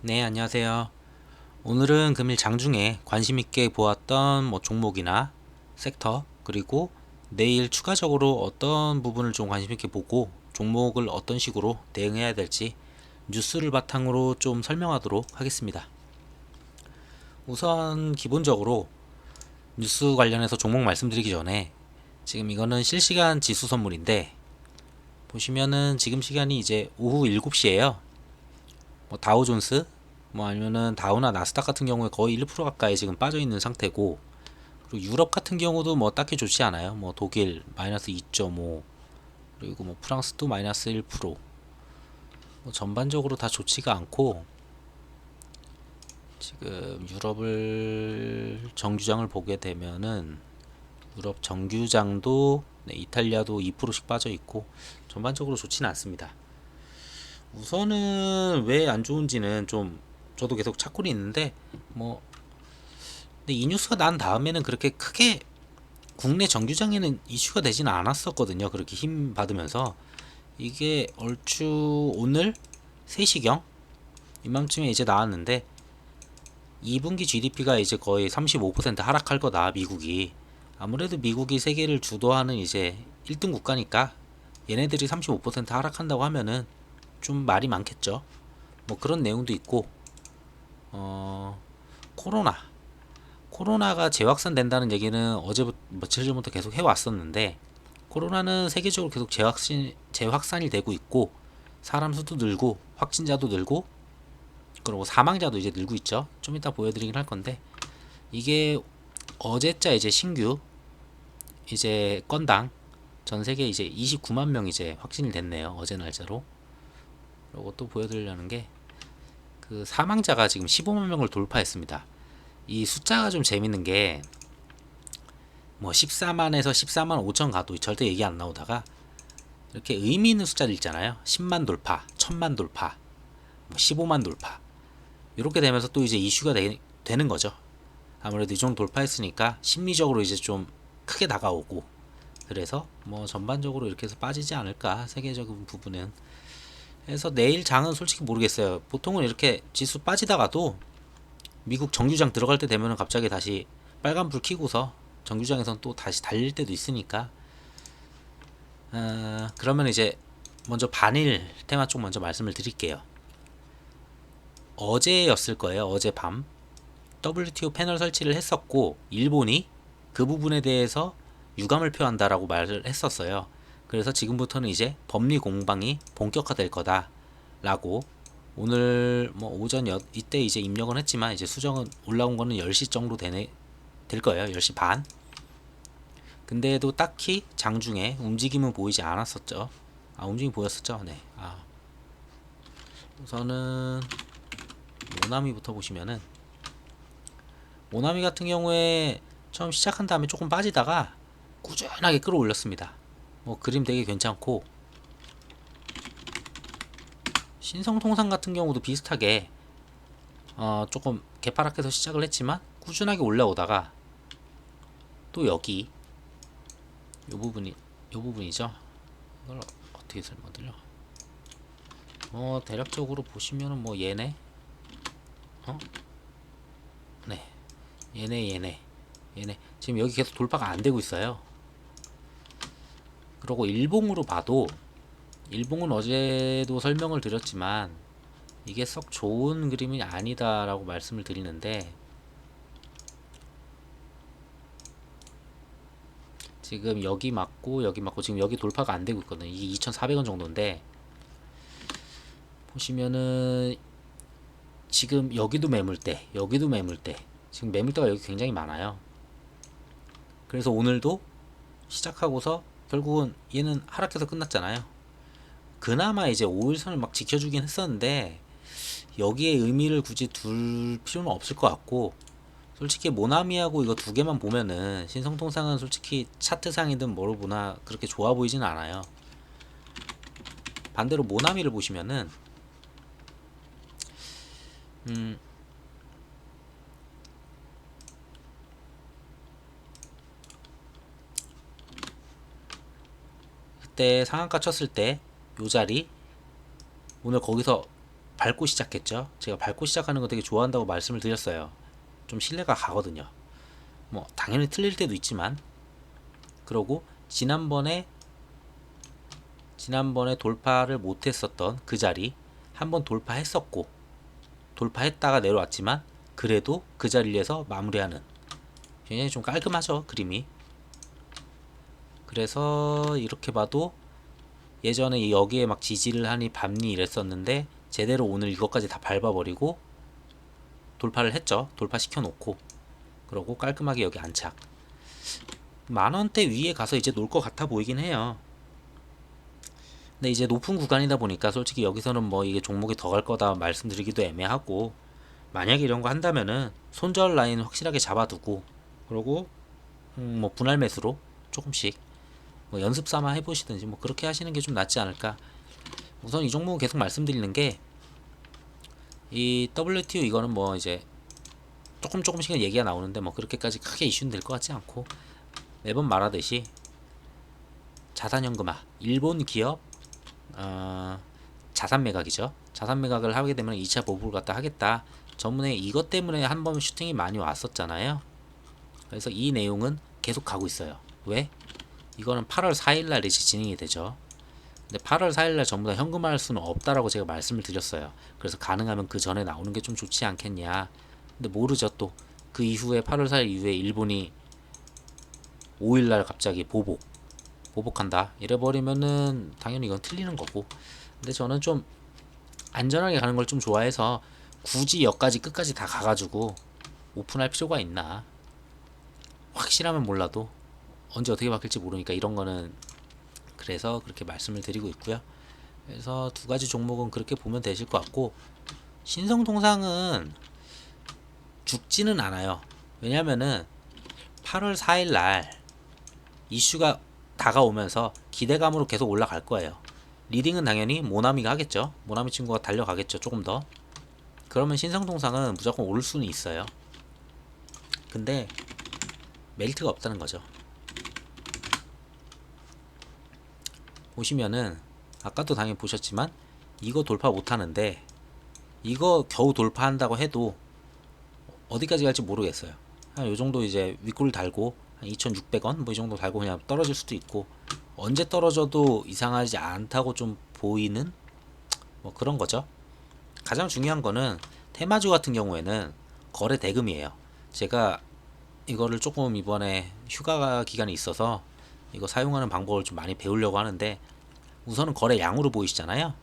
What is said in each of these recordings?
네, 안녕하세요. 오늘은 금일 장중에 관심 있게 보았던 종목이나 섹터, 그리고 내일 추가적으로 어떤 부분을 좀 관심 있게 보고 종목을 어떤 식으로 대응해야 될지 뉴스를 바탕으로 좀 설명하도록 하겠습니다. 우선 기본적으로 뉴스 관련해서 종목 말씀드리기 전에 지금 이거는 실시간 지수 선물인데 보시면은 지금 시간이 이제 오후 7시예요. 다우존스 아니면은 다우나 나스닥 같은 경우에 거의 1% 가까이 지금 빠져 있는 상태고, 그리고 유럽 같은 경우도 딱히 좋지 않아요. 독일 마이너스 2.5, 그리고 프랑스도 마이너스 1%. 전반적으로 다 좋지가 않고, 지금 유럽을 정규장을 보게 되면은 유럽 정규장도, 네, 이탈리아도 2%씩 빠져 있고 전반적으로 좋지는 않습니다. 우선은 왜 안 좋은지는 좀 저도 계속 찾고는 있는데, 뭐 근데 이 뉴스가 난 다음에는 그렇게 크게 국내 정규장에는 이슈가 되지는 않았었거든요. 그렇게 힘 받으면서 이게 얼추 오늘 3시경 이맘쯤에 이제 나왔는데 2분기 GDP가 이제 거의 35% 하락할 거다, 미국이. 아무래도 미국이 세계를 주도하는 이제 1등 국가니까 얘네들이 35% 하락한다고 하면은 좀 말이 많겠죠. 그런 내용도 있고, 어 코로나 코로나가 재확산된다는 얘기는 어제부터 며칠 전부터 계속 해왔었는데, 코로나는 세계적으로 계속 재확산이 되고 있고 사람 수도 늘고 확진자도 늘고 그리고 사망자도 이제 늘고 있죠. 좀 이따 보여드리긴 할 건데, 이게 어제자 이제 신규 이제 건당 전 세계 이제 29만 명 이제 확진이 됐네요. 어제 날짜로. 그리고 또 보여드리려는 게 그 사망자가 지금 15만 명을 돌파했습니다. 이 숫자가 좀 재밌는 게 14만에서 14만 5천 가도 절대 얘기 안 나오다가 이렇게 의미 있는 숫자들 있잖아요. 10만 돌파, 1000만 돌파, 15만 돌파. 이렇게 되면서 또 이제 이슈가 되는 거죠. 아무래도 이 정도 돌파했으니까 심리적으로 이제 좀 크게 다가오고, 그래서 전반적으로 이렇게 해서 빠지지 않을까, 세계적인 부분은. 그래서 내일 장은 솔직히 모르겠어요. 보통은 이렇게 지수 빠지다가도 미국 정규장 들어갈 때 되면은 갑자기 다시 빨간불 켜고서 정규장에선 또 다시 달릴 때도 있으니까, 그러면 이제 먼저 반일 테마 쪽 먼저 말씀을 드릴게요. 어제였을 거예요. 어젯밤 WTO 패널 설치를 했었고 일본이 그 부분에 대해서 유감을 표한다라고 말을 했었어요. 그래서 지금부터는 이제 법리 공방이 본격화될 거다라고, 오늘 오전 이때 이제 입력은 했지만 이제 수정은 올라온 거는 10시 정도 될 거예요. 10시 반. 근데도 딱히 장중에 움직임은 보이지 않았었죠. 움직임 보였었죠. 네. 우선은 모나미부터 보시면은, 모나미 같은 경우에 처음 시작한 다음에 조금 빠지다가 꾸준하게 끌어올렸습니다. 그림 되게 괜찮고, 신성통상 같은 경우도 비슷하게 조금 개파락해서 시작을 했지만 꾸준하게 올라오다가 또 여기 요 부분이죠. 이걸 어떻게 설명드려? 대략적으로 보시면은 얘네, 어? 네, 얘네 지금 여기 계속 돌파가 안 되고 있어요. 그리고 일봉으로 봐도, 일봉은 어제도 설명을 드렸지만 이게 썩 좋은 그림이 아니다라고 말씀을 드리는데, 지금 여기 맞고 지금 여기 돌파가 안 되고 있거든요. 이게 2,400원 정도인데 보시면은 지금 여기도 매물대, 여기도 매물대, 지금 매물대가 여기 굉장히 많아요. 그래서 오늘도 시작하고서 결국은 얘는 하락해서 끝났잖아요. 그나마 이제 5일선을 막 지켜주긴 했었는데 여기에 의미를 굳이 둘 필요는 없을 것 같고, 솔직히 모나미하고 이거 두 개만 보면은 신성통상은 솔직히 차트상이든 뭐로 보나 그렇게 좋아 보이진 않아요. 반대로 모나미를 보시면은 음 그때 상한가 쳤을 때 요 자리, 오늘 거기서 밟고 시작했죠. 제가 밟고 시작하는 거 되게 좋아한다고 말씀을 드렸어요. 좀 신뢰가 가거든요. 뭐 당연히 틀릴 때도 있지만. 그러고 지난번에 돌파를 못했었던 그 자리 한번 돌파했었고, 돌파했다가 내려왔지만 그래도 그 자리에서 마무리하는, 굉장히 좀 깔끔하죠, 그림이. 그래서 이렇게 봐도 예전에 여기에 막 지지를 하니 밟니 이랬었는데 제대로 오늘 이것까지 다 밟아버리고 돌파를 했죠. 돌파시켜 놓고, 그러고 깔끔하게 여기 안착. 만원대 위에 가서 이제 놀 것 같아 보이긴 해요. 근데 이제 높은 구간이다 보니까 솔직히 여기서는 뭐 이게 종목이 더 갈 거다 말씀드리기도 애매하고, 만약에 이런 거 한다면은 손절 라인 확실하게 잡아두고, 그러고 뭐 분할 매수로 조금씩 뭐 연습 삼아 해보시든지 뭐 그렇게 하시는 게 좀 낫지 않을까. 우선 이 종목은 계속 말씀드리는 게, 이 WTO 이거는 뭐 이제 조금씩은 얘기가 나오는데 뭐 그렇게까지 크게 이슈는 될 것 같지 않고, 매번 말하듯이 자산연금화, 일본 기업 자산 매각이죠. 자산 매각을 하게 되면 2차 보복을 갖다 하겠다. 전문에 이것 때문에 한번 슈팅이 많이 왔었잖아요. 그래서 이 내용은 계속 가고 있어요. 왜? 이거는 8월 4일날 이제 진행이 되죠. 근데 8월 4일날 전부 다 현금화할 수는 없다라고 제가 말씀을 드렸어요. 그래서 가능하면 그 전에 나오는 게 좀 좋지 않겠냐. 근데 모르죠. 또 그 이후에 8월 4일 이후에 일본이 5일날 갑자기 보복한다 이래버리면은 당연히 이건 틀리는 거고. 근데 저는 좀 안전하게 가는 걸 좀 좋아해서 굳이 여기까지 끝까지 다 가가지고 오픈할 필요가 있나. 확실하면 몰라도 언제 어떻게 바뀔지 모르니까 이런 거는, 그래서 그렇게 말씀을 드리고 있고요. 그래서 두 가지 종목은 그렇게 보면 되실 것 같고, 신성통상은 죽지는 않아요. 왜냐면은 8월 4일 날 이슈가 다가오면서 기대감으로 계속 올라갈 거예요. 리딩은 당연히 모나미가 하겠죠. 모나미 친구가 달려가겠죠. 조금 더. 그러면 신성통상은 무조건 오를 수는 있어요. 근데 메리트가 없다는 거죠. 보시면은 아까도 당연히 보셨지만 이거 돌파 못하는데, 이거 겨우 돌파한다고 해도 어디까지 갈지 모르겠어요. 한 요정도 이제 윗골 달고 한 2,600원 뭐 이 정도 달고 그냥 떨어질 수도 있고, 언제 떨어져도 이상하지 않다고 좀 보이는 뭐 그런 거죠. 가장 중요한 거는 테마주 같은 경우에는 거래 대금이에요. 제가 이거를 조금 이번에 휴가 기간이 있어서 이거 사용하는 방법을 좀 많이 배우려고 하는데, 우선은 거래 양으로 보이시잖아요.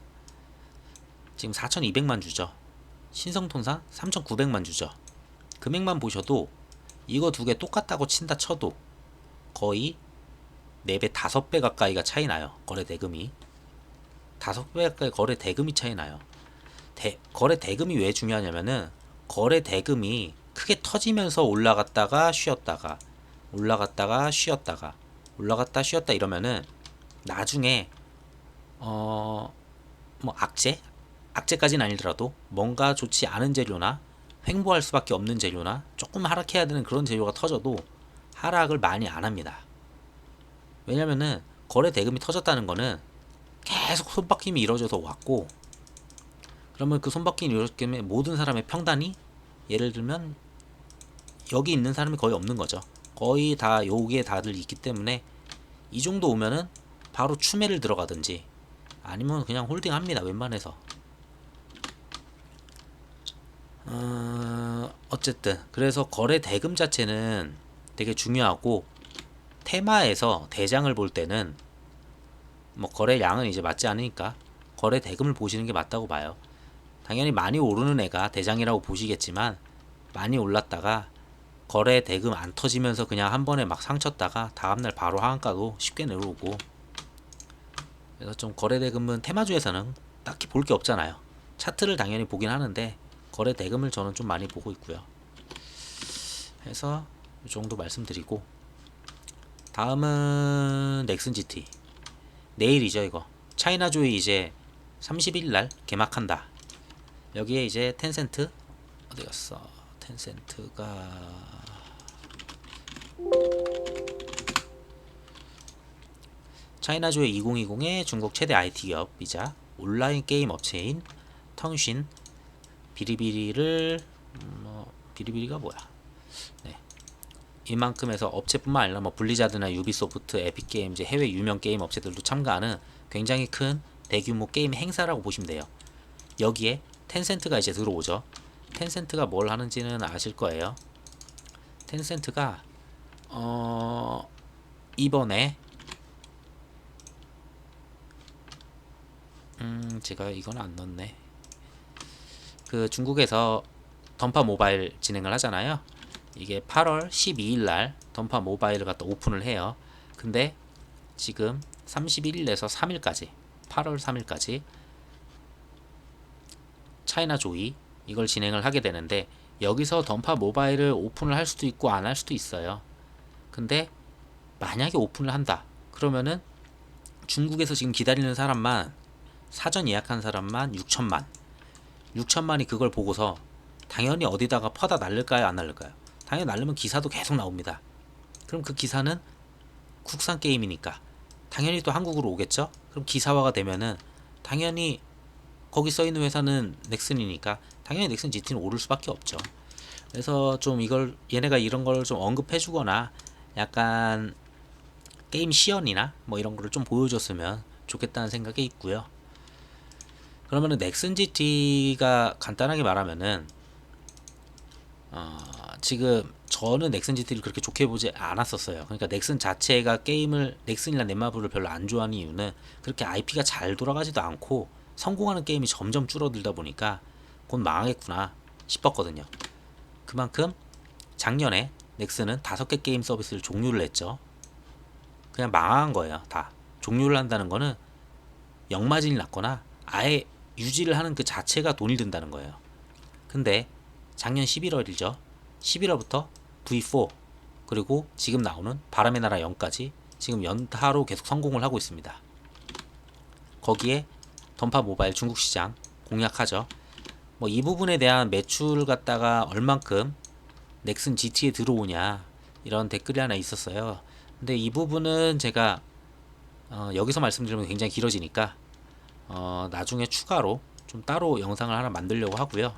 지금 4,200만 주죠. 신성통상 3,900만 주죠. 금액만 보셔도 이거 두 개 똑같다고 친다 쳐도 거의 4배, 5배 가까이가 차이 나요. 거래 대금이. 5배 가까이 거래 대금이 차이 나요. 거래 대금이 왜 중요하냐면은, 거래 대금이 크게 터지면서 올라갔다가 쉬었다가 올라갔다가 쉬었다가 올라갔다 쉬었다 이러면은 나중에 뭐 악재까지는 아니더라도 뭔가 좋지 않은 재료나 횡보할 수밖에 없는 재료나 조금 하락해야 되는 그런 재료가 터져도 하락을 많이 안 합니다. 왜냐면은 거래 대금이 터졌다는 거는 계속 손바뀜이 이루어져서 왔고, 그러면 그 손바뀜이 이루어졌기 때문에 모든 사람의 평단이, 예를 들면 여기 있는 사람이 거의 없는 거죠. 거의 다 여기에 다들 있기 때문에 이 정도 오면은 바로 추매를 들어가든지 아니면 그냥 홀딩합니다. 웬만해서. 어쨌든 그래서 거래 대금 자체는 되게 중요하고, 테마에서 대장을 볼 때는 뭐 거래량은 이제 맞지 않으니까 거래 대금을 보시는 게 맞다고 봐요. 당연히 많이 오르는 애가 대장이라고 보시겠지만, 많이 올랐다가 거래 대금 안 터지면서 그냥 한 번에 막 상쳤다가 다음날 바로 하한가도 쉽게 내려오고, 그래서 좀 거래 대금은 테마주에서는 딱히 볼 게 없잖아요. 차트를 당연히 보긴 하는데 거래 대금을 저는 좀 많이 보고 있고요. 해서 이 정도 말씀드리고, 다음은 넥슨 GT. 내일이죠 이거. 차이나조이 이제 30일날 개막한다. 여기에 이제 텐센트 어디 갔어? 텐센트가 차이나조이 2020의 중국 최대 IT 기업이자 온라인 게임 업체인 텅신 비리비리를 비리비리가 뭐야? 네. 이만큼에서 업체뿐만 아니라 뭐 블리자드나 유비소프트, 에픽게임즈, 해외 유명 게임 업체들도 참가하는 굉장히 큰 대규모 게임 행사라고 보시면 돼요. 여기에 텐센트가 이제 들어오죠. 텐센트가 뭘 하는지는 아실 거예요. 텐센트가 이번에 제가 이건 안 넣었네. 그 중국에서 던파 모바일 진행을 하잖아요. 이게 8월 12일 날 던파 모바일을 갖다 오픈을 해요. 근데 지금 31일에서 3일까지 8월 3일까지 차이나 조이 이걸 진행을 하게 되는데 여기서 던파 모바일을 오픈을 할 수도 있고 안 할 수도 있어요. 근데 만약에 오픈을 한다 그러면은 중국에서 지금 기다리는 사람만 사전 예약한 사람만 6천만이 그걸 보고서 당연히 어디다가 퍼다 날릴까요 안 날릴까요? 당연히 날리면 기사도 계속 나옵니다. 그럼 그 기사는 국산 게임이니까 당연히 또 한국으로 오겠죠. 그럼 기사화가 되면은 당연히 거기 써있는 회사는 넥슨이니까 당연히 넥슨 GT는 오를 수밖에 없죠. 그래서 좀 이걸 얘네가 이런 걸 좀 언급해주거나 약간 게임 시연이나 뭐 이런 거를 좀 보여줬으면 좋겠다는 생각이 있고요. 그러면은 넥슨 GT가 간단하게 말하면은 지금 저는 넥슨 GT를 그렇게 좋게 보지 않았었어요. 그러니까 넥슨 자체가 게임을 넥슨이나 넷마블을 별로 안 좋아하는 이유는 그렇게 IP가 잘 돌아가지도 않고 성공하는 게임이 점점 줄어들다 보니까 곧 망하겠구나 싶었거든요. 그만큼 작년에 넥슨은 5개 게임 서비스를 종료를 했죠. 그냥 망한 거예요. 다 종료를 한다는 거는 역마진이 났거나 아예 유지를 하는 그 자체가 돈이 든다는 거예요. 근데 작년 11월이죠. 11월부터 V4 그리고 지금 나오는 바람의 나라 0까지 지금 연타로 계속 성공을 하고 있습니다. 거기에 던파 모바일 중국 시장 공략하죠. 뭐 이 부분에 대한 매출 갖다가 얼만큼 넥슨 GT에 들어오냐 이런 댓글이 하나 있었어요. 근데 이 부분은 제가 여기서 말씀드리면 굉장히 길어지니까 나중에 추가로 좀 따로 영상을 하나 만들려고 하고요.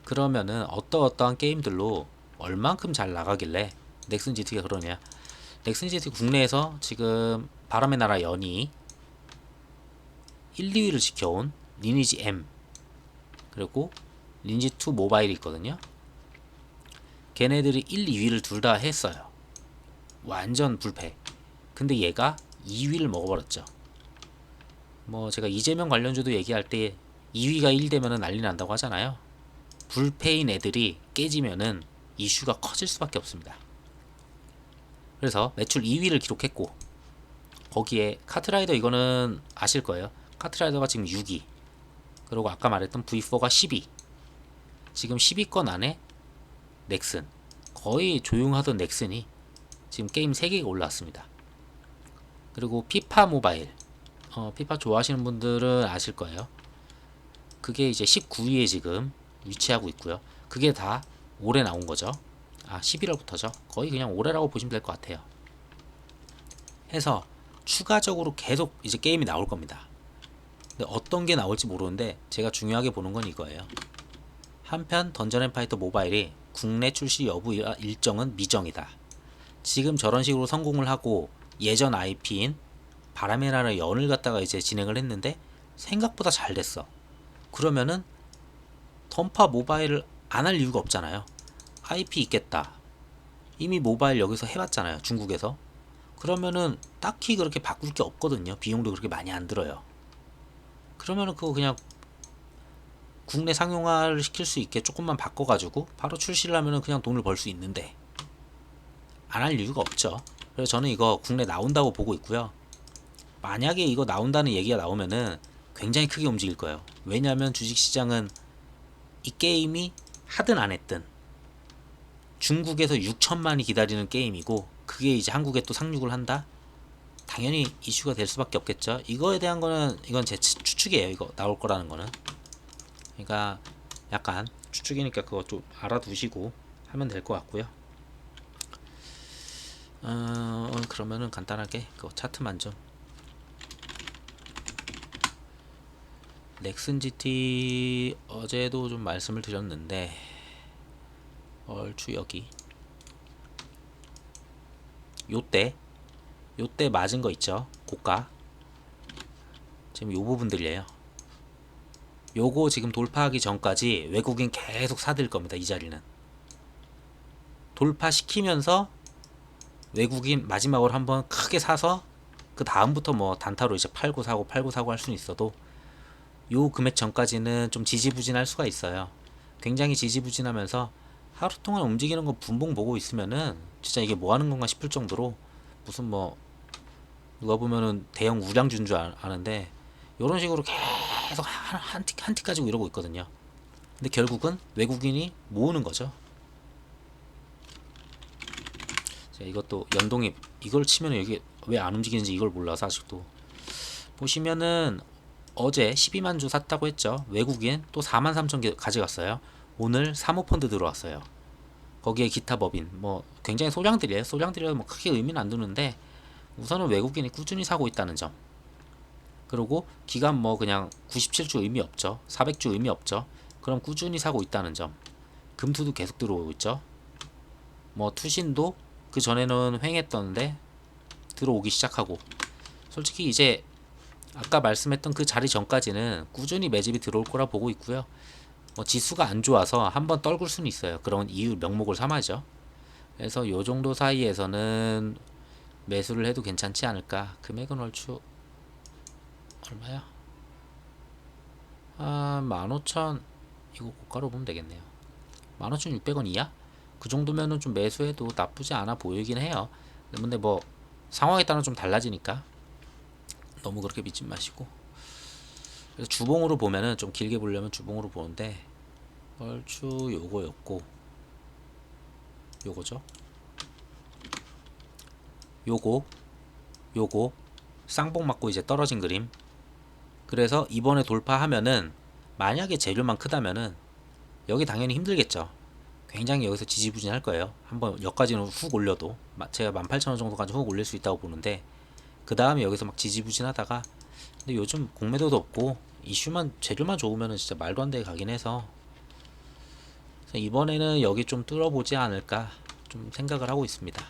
그러면은 어떠한 게임들로 얼만큼 잘 나가길래 넥슨 GT가 그러냐. 넥슨 GT 국내에서 지금 바람의 나라 연이 1, 2위를 지켜온 리니지 M 그리고 리니지2 모바일이 있거든요. 걔네들이 1, 2위를 둘 다 했어요. 완전 불패. 근데 얘가 2위를 먹어버렸죠. 뭐 제가 이재명 관련주도 얘기할 때 2위가 1 되면은 난리 난다고 하잖아요. 불패인 애들이 깨지면은 이슈가 커질 수밖에 없습니다. 그래서 매출 2위를 기록했고 거기에 카트라이더 이거는 아실 거예요. 카트라이더가 지금 6위 그리고 아까 말했던 V4가 10위 지금 10위권 안에 넥슨 거의 조용하던 넥슨이 지금 게임 3개가 올라왔습니다. 그리고 피파 모바일 피파 좋아하시는 분들은 아실 거예요. 그게 이제 19위에 지금 위치하고 있고요. 그게 다 올해 나온 거죠. 11월부터죠. 거의 그냥 올해라고 보시면 될 것 같아요. 해서 추가적으로 계속 이제 게임이 나올 겁니다. 근데 어떤 게 나올지 모르는데 제가 중요하게 보는 건 이거예요. 한편 던전앤파이터 모바일이 국내 출시 여부 일정은 미정이다. 지금 저런 식으로 성공을 하고 예전 IP인 바람의 나라 연을 갖다가 이제 진행을 했는데 생각보다 잘 됐어. 그러면은 던파 모바일을 안 할 이유가 없잖아요. IP 있겠다. 이미 모바일 여기서 해봤잖아요. 중국에서. 그러면은 딱히 그렇게 바꿀 게 없거든요. 비용도 그렇게 많이 안 들어요. 그러면은 그거 그냥 국내 상용화를 시킬 수 있게 조금만 바꿔가지고 바로 출시를 하면은 그냥 돈을 벌 수 있는데 안 할 이유가 없죠. 그래서 저는 이거 국내 나온다고 보고 있고요. 만약에 이거 나온다는 얘기가 나오면은 굉장히 크게 움직일 거예요. 왜냐하면 주식시장은 이 게임이 하든 안 했든 중국에서 6천만이 기다리는 게임이고 그게 이제 한국에 또 상륙을 한다? 당연히 이슈가 될 수밖에 없겠죠. 이거에 대한 거는 이건 제 추측이에요. 이거 나올 거라는 거는. 그러니까 약간 추측이니까 그거 좀 알아두시고 하면 될 것 같고요. 그러면은 간단하게 그 차트만 좀 넥슨 GT 어제도 좀 말씀을 드렸는데 얼추 여기 요때 맞은 거 있죠, 고가. 지금 요 부분들이에요. 요거 지금 돌파하기 전까지 외국인 계속 사들 겁니다. 이 자리는 돌파시키면서 외국인 마지막으로 한번 크게 사서 그 다음부터 뭐 단타로 이제 팔고 사고 할 수는 있어도 요 금액 전까지는 좀 지지부진할 수가 있어요. 굉장히 지지부진하면서 하루 동안 움직이는 거 분봉 보고 있으면은 진짜 이게 뭐 하는 건가 싶을 정도로 무슨 뭐 누가 보면은 대형 우량주인 줄 아는데 이런 식으로 계속 한 티 가지고 이러고 있거든요. 근데 결국은 외국인이 모으는 거죠. 제가 이것도 연동이 이걸 치면 여기 왜 안 움직이는지 이걸 몰라서 아직도. 보시면은 어제 12만 주 샀다고 했죠. 외국인 또 4만 3천 개 가져갔어요. 오늘 사모펀드 들어왔어요. 거기에 기타 법인 뭐 굉장히 소량들이에요. 소량들이라도 뭐 크게 의미는 안 두는데 우선은 외국인이 꾸준히 사고 있다는 점. 그리고 기간 뭐 그냥 97주 의미 없죠. 400주 의미 없죠. 그럼 꾸준히 사고 있다는 점. 금투도 계속 들어오고 있죠. 뭐 투신도 그 전에는 횡했던데 들어오기 시작하고, 솔직히 이제 아까 말씀했던 그 자리 전까지는 꾸준히 매집이 들어올 거라 보고 있고요. 뭐 지수가 안 좋아서 한번 떨굴 수는 있어요. 그런 이유 명목을 삼아죠. 그래서 요 정도 사이에서는 매수를 해도 괜찮지 않을까. 금액은 얼추 얼마야? 15,000, 이거 고가로 보면 되겠네요. 15,600원 이하? 그 정도면은 좀 매수해도 나쁘지 않아 보이긴 해요. 근데 뭐 상황에 따라 좀 달라지니까 너무 그렇게 믿지 마시고. 그래서 주봉으로 보면은 좀 길게 보려면 주봉으로 보는데 얼추 요거였고, 요거죠. 요거 쌍봉 맞고 이제 떨어진 그림. 그래서 이번에 돌파하면은 만약에 재료만 크다면은 여기 당연히 힘들겠죠. 굉장히 여기서 지지부진할 거예요. 한번 여기까지는 훅 올려도 제가 18,000원 정도까지 훅 올릴 수 있다고 보는데, 그 다음에 여기서 막 지지부진하다가, 근데 요즘 공매도도 없고 이슈만 재료만 좋으면은 진짜 말도 안 되게 가긴 해서 이번에는 여기 좀 뚫어보지 않을까 좀 생각을 하고 있습니다.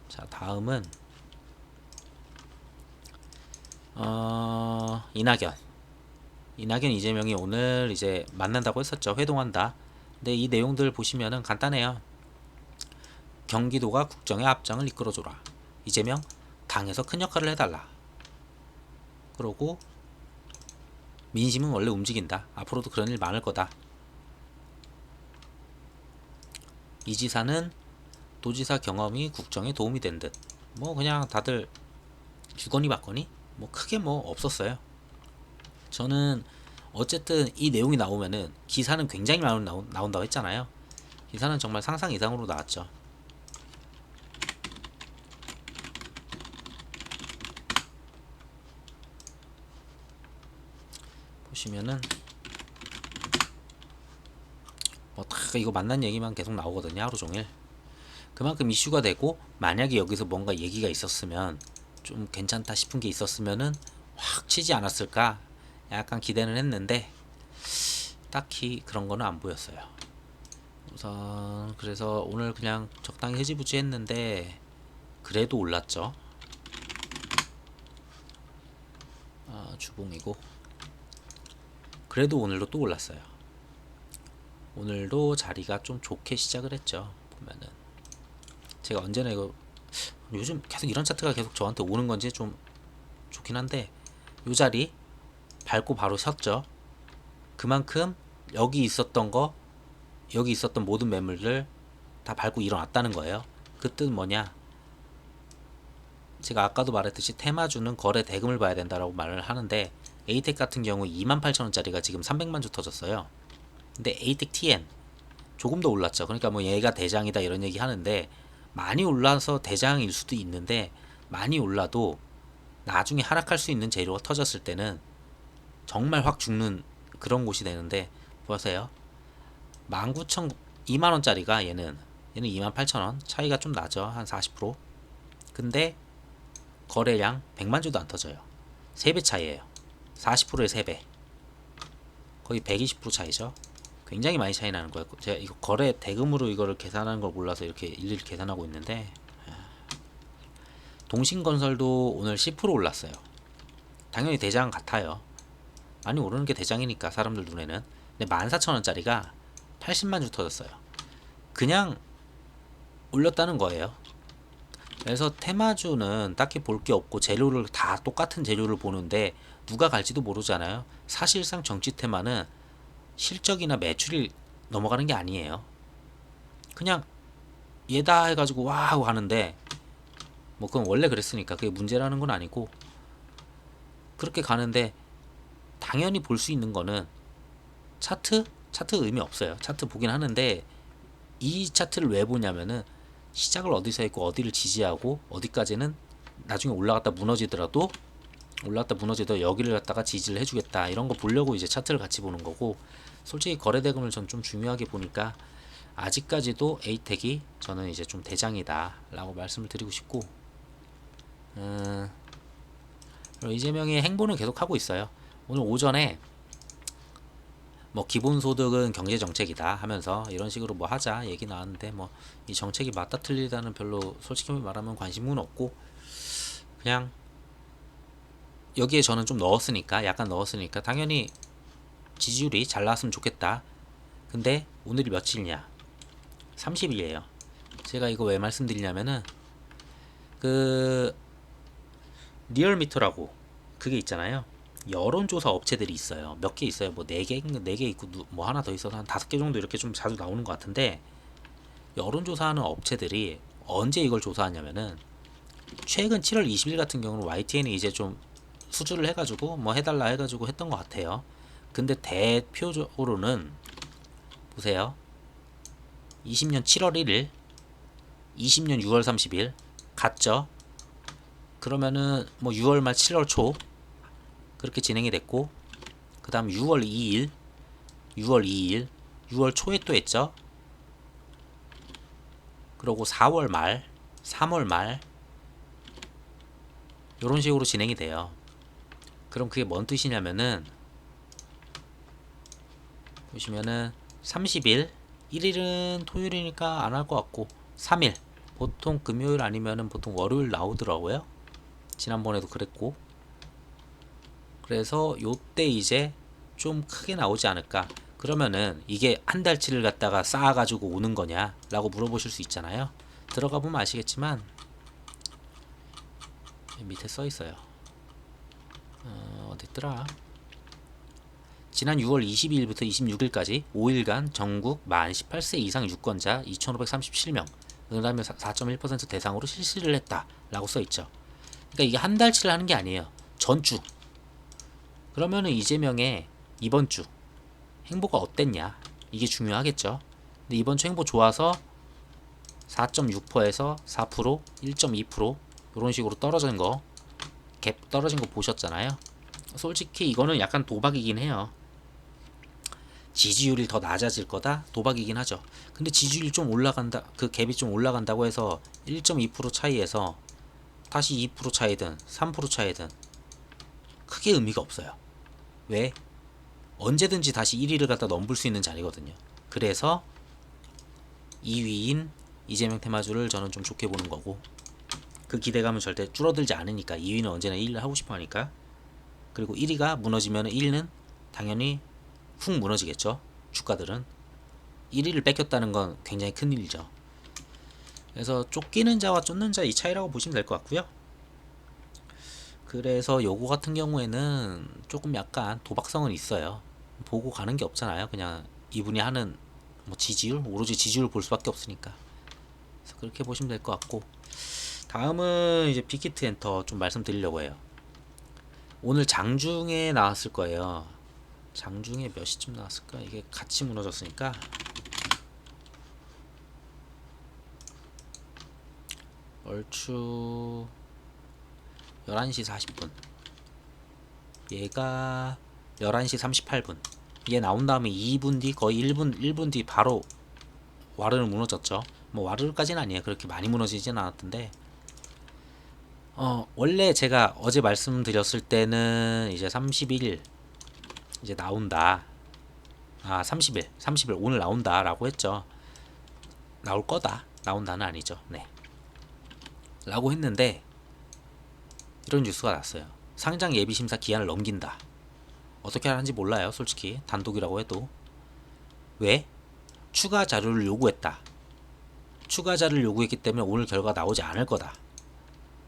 자, 다음은 이낙연 이재명이 오늘 이제 만난다고 했었죠. 회동한다. 근데 이 내용들 보시면은 간단해요. 경기도가 국정의 앞장을 이끌어줘라. 이재명 당에서 큰 역할을 해달라. 그러고 민심은 원래 움직인다. 앞으로도 그런 일 많을 거다. 이 지사는 도지사 경험이 국정에 도움이 된 듯. 뭐 그냥 다들 주거니 받거니 뭐 크게 뭐 없었어요. 저는 어쨌든 이 내용이 나오면은 기사는 굉장히 많이 나온다고 했잖아요. 기사는 정말 상상 이상으로 나왔죠. 보시면은 뭐 다 이거 만난 얘기만 계속 나오거든요. 하루 종일. 그만큼 이슈가 되고, 만약에 여기서 뭔가 얘기가 있었으면 좀 괜찮다 싶은 게 있었으면은 확 치지 않았을까 약간 기대는 했는데 딱히 그런 거는 안 보였어요. 우선 그래서 오늘 그냥 적당히 흐지부지 했는데 그래도 올랐죠. 주봉이고 그래도 오늘도 또 올랐어요. 오늘도 자리가 좀 좋게 시작을 했죠. 보면은 제가 언제나 이거 요즘 계속 이런 차트가 계속 저한테 오는 건지 좀 좋긴 한데, 요 자리 밟고 바로 섰죠. 그만큼 여기 있었던 모든 매물들 다 밟고 일어났다는 거예요. 그 뜻은 뭐냐? 제가 아까도 말했듯이 테마주는 거래 대금을 봐야 된다라고 말을 하는데, 에이텍 같은 경우 28,000원짜리가 지금 300만 주 터졌어요. 근데 에이텍 TN 조금 더 올랐죠. 그러니까 뭐 얘가 대장이다 이런 얘기 하는데, 많이 올라서 대장일 수도 있는데 많이 올라도 나중에 하락할 수 있는 재료가 터졌을 때는 정말 확 죽는 그런 곳이 되는데, 보세요. 19,000 2만원짜리가 얘는 28,000원 차이가 좀 나죠. 한 40%. 근데 거래량 100만 주도 안 터져요. 3배 차이에요. 40%의 3배. 거의 120% 차이죠. 굉장히 많이 차이 나는 거예요. 제가 이거 거래 대금으로 이거를 계산하는 걸 몰라서 이렇게 일일이 계산하고 있는데, 동신건설도 오늘 10% 올랐어요. 당연히 대장 같아요. 많이 오르는 게 대장이니까 사람들 눈에는. 근데 14,000원짜리가 80만 주 터졌어요. 그냥 올렸다는 거예요. 그래서 테마주는 딱히 볼 게 없고 재료를 다 똑같은 재료를 보는데 누가 갈지도 모르잖아요. 사실상 정치 테마는 실적이나 매출이 넘어가는 게 아니에요. 그냥 얘다 해가지고 와 하고 하는데, 뭐 그건 원래 그랬으니까 그게 문제라는 건 아니고, 그렇게 가는데 당연히 볼 수 있는 거는 차트? 차트 의미 없어요. 차트 보긴 하는데 이 차트를 왜 보냐면은 시작을 어디서 했고 어디를 지지하고 어디까지는 나중에 올라갔다 무너지더라도 여기를 갖다가 지지를 해주겠다, 이런 거 보려고 이제 차트를 같이 보는 거고, 솔직히 거래대금을 전 좀 중요하게 보니까 아직까지도 에이텍이 저는 이제 좀 대장이다 라고 말씀을 드리고 싶고, 이재명의 행보는 계속 하고 있어요. 오늘 오전에 뭐 기본소득은 경제정책이다 하면서 이런 식으로 뭐 하자 얘기 나왔는데, 뭐 이 정책이 맞다 틀리다는 별로 솔직히 말하면 관심은 없고, 그냥 여기에 저는 좀 넣었으니까, 약간 넣었으니까 당연히 지지율이 잘 나왔으면 좋겠다. 근데 오늘이 며칠이냐? 30일이에요. 제가 이거 왜 말씀드리냐면은 그 리얼미터라고 그게 있잖아요. 여론조사 업체들이 있어요. 몇 개 있어요. 뭐 4개 있고 뭐 하나 더 있어서 한 5개 정도 이렇게 좀 자주 나오는 것 같은데, 여론조사하는 업체들이 언제 이걸 조사하냐면은 최근 7월 20일 같은 경우는 YTN이 이제 좀 수주를 해가지고 뭐 해달라 해가지고 했던 것 같아요. 근데 대표적으로는 보세요. 20년 7월 1일, 20년 6월 30일 갔죠. 그러면은 뭐 6월 말 7월 초 그렇게 진행이 됐고, 그 다음 6월 2일, 6월 2일, 6월 초에 또 했죠. 그러고 4월 말, 3월 말 이런 식으로 진행이 돼요. 그럼 그게 뭔 뜻이냐면은 보시면은 30일, 1일은 토요일이니까 안 할 것 같고 3일, 보통 금요일 아니면은 보통 월요일 나오더라고요. 지난번에도 그랬고, 그래서 요때 이제 좀 크게 나오지 않을까. 그러면은 이게 한 달치를 갖다가 쌓아가지고 오는 거냐 라고 물어보실 수 있잖아요. 들어가 보면 아시겠지만 밑에 써 있어요. 어딨더라? 지난 6월 22일부터 26일까지 5일간 전국 만 18세 이상 유권자 2,537명, 그 다음에 4.1% 대상으로 실시를 했다 라고 써있죠. 그러니까 이게 한 달치를 하는 게 아니에요. 전주. 그러면은 이재명의 이번 주 행보가 어땠냐, 이게 중요하겠죠. 근데 이번 주 행보 좋아서 4.6%에서 4%, 1.2% 이런 식으로 떨어진 거, 갭 떨어진 거 보셨잖아요. 솔직히 이거는 약간 도박이긴 해요. 지지율이 더 낮아질 거다? 도박이긴 하죠. 근데 지지율이 좀 올라간다, 그 갭이 좀 올라간다고 해서 1.2% 차이에서 다시 2% 차이든 3% 차이든 크게 의미가 없어요. 왜? 언제든지 다시 1위를 갖다 넘볼 수 있는 자리거든요. 그래서 2위인 이재명 테마주를 저는 좀 좋게 보는 거고, 그 기대감은 절대 줄어들지 않으니까. 2위는 언제나 1위를 하고 싶어 하니까. 그리고 1위가 무너지면 1위는 당연히 훅 무너지겠죠. 주가들은 1위를 뺏겼다는 건 굉장히 큰 일이죠. 그래서 쫓기는 자와 쫓는 자 이 차이라고 보시면 될 것 같고요. 그래서 요거 같은 경우에는 조금 약간 도박성은 있어요. 보고 가는 게 없잖아요. 그냥 이분이 하는 뭐 지지율, 오로지 지지율 볼 수밖에 없으니까. 그래서 그렇게 보시면 될 것 같고, 다음은 이제 빅히트 엔터 좀 말씀드리려고 해요. 오늘 장중에 나왔을 거예요. 장중에 몇 시쯤 나왔을까? 이게 같이 무너졌으니까 얼추 11시 40분, 얘가 11시 38분, 얘 나온 다음에 2분 뒤, 거의 1분 뒤 바로 와르르 무너졌죠. 뭐 와르르까지는 아니에요. 그렇게 많이 무너지진 않았던데, 원래 제가 어제 말씀드렸을 때는 이제 31일 이제 나온다, 아 30일 오늘 나온다라고 했죠. 나올 거다. 나온다는 아니죠. 네. 라고 했는데 이런 뉴스가 났어요. 상장 예비 심사 기한을 넘긴다. 어떻게 하는지 몰라요. 솔직히 단독이라고 해도. 왜? 추가 자료를 요구했다. 추가 자료를 요구했기 때문에 오늘 결과 나오지 않을 거다.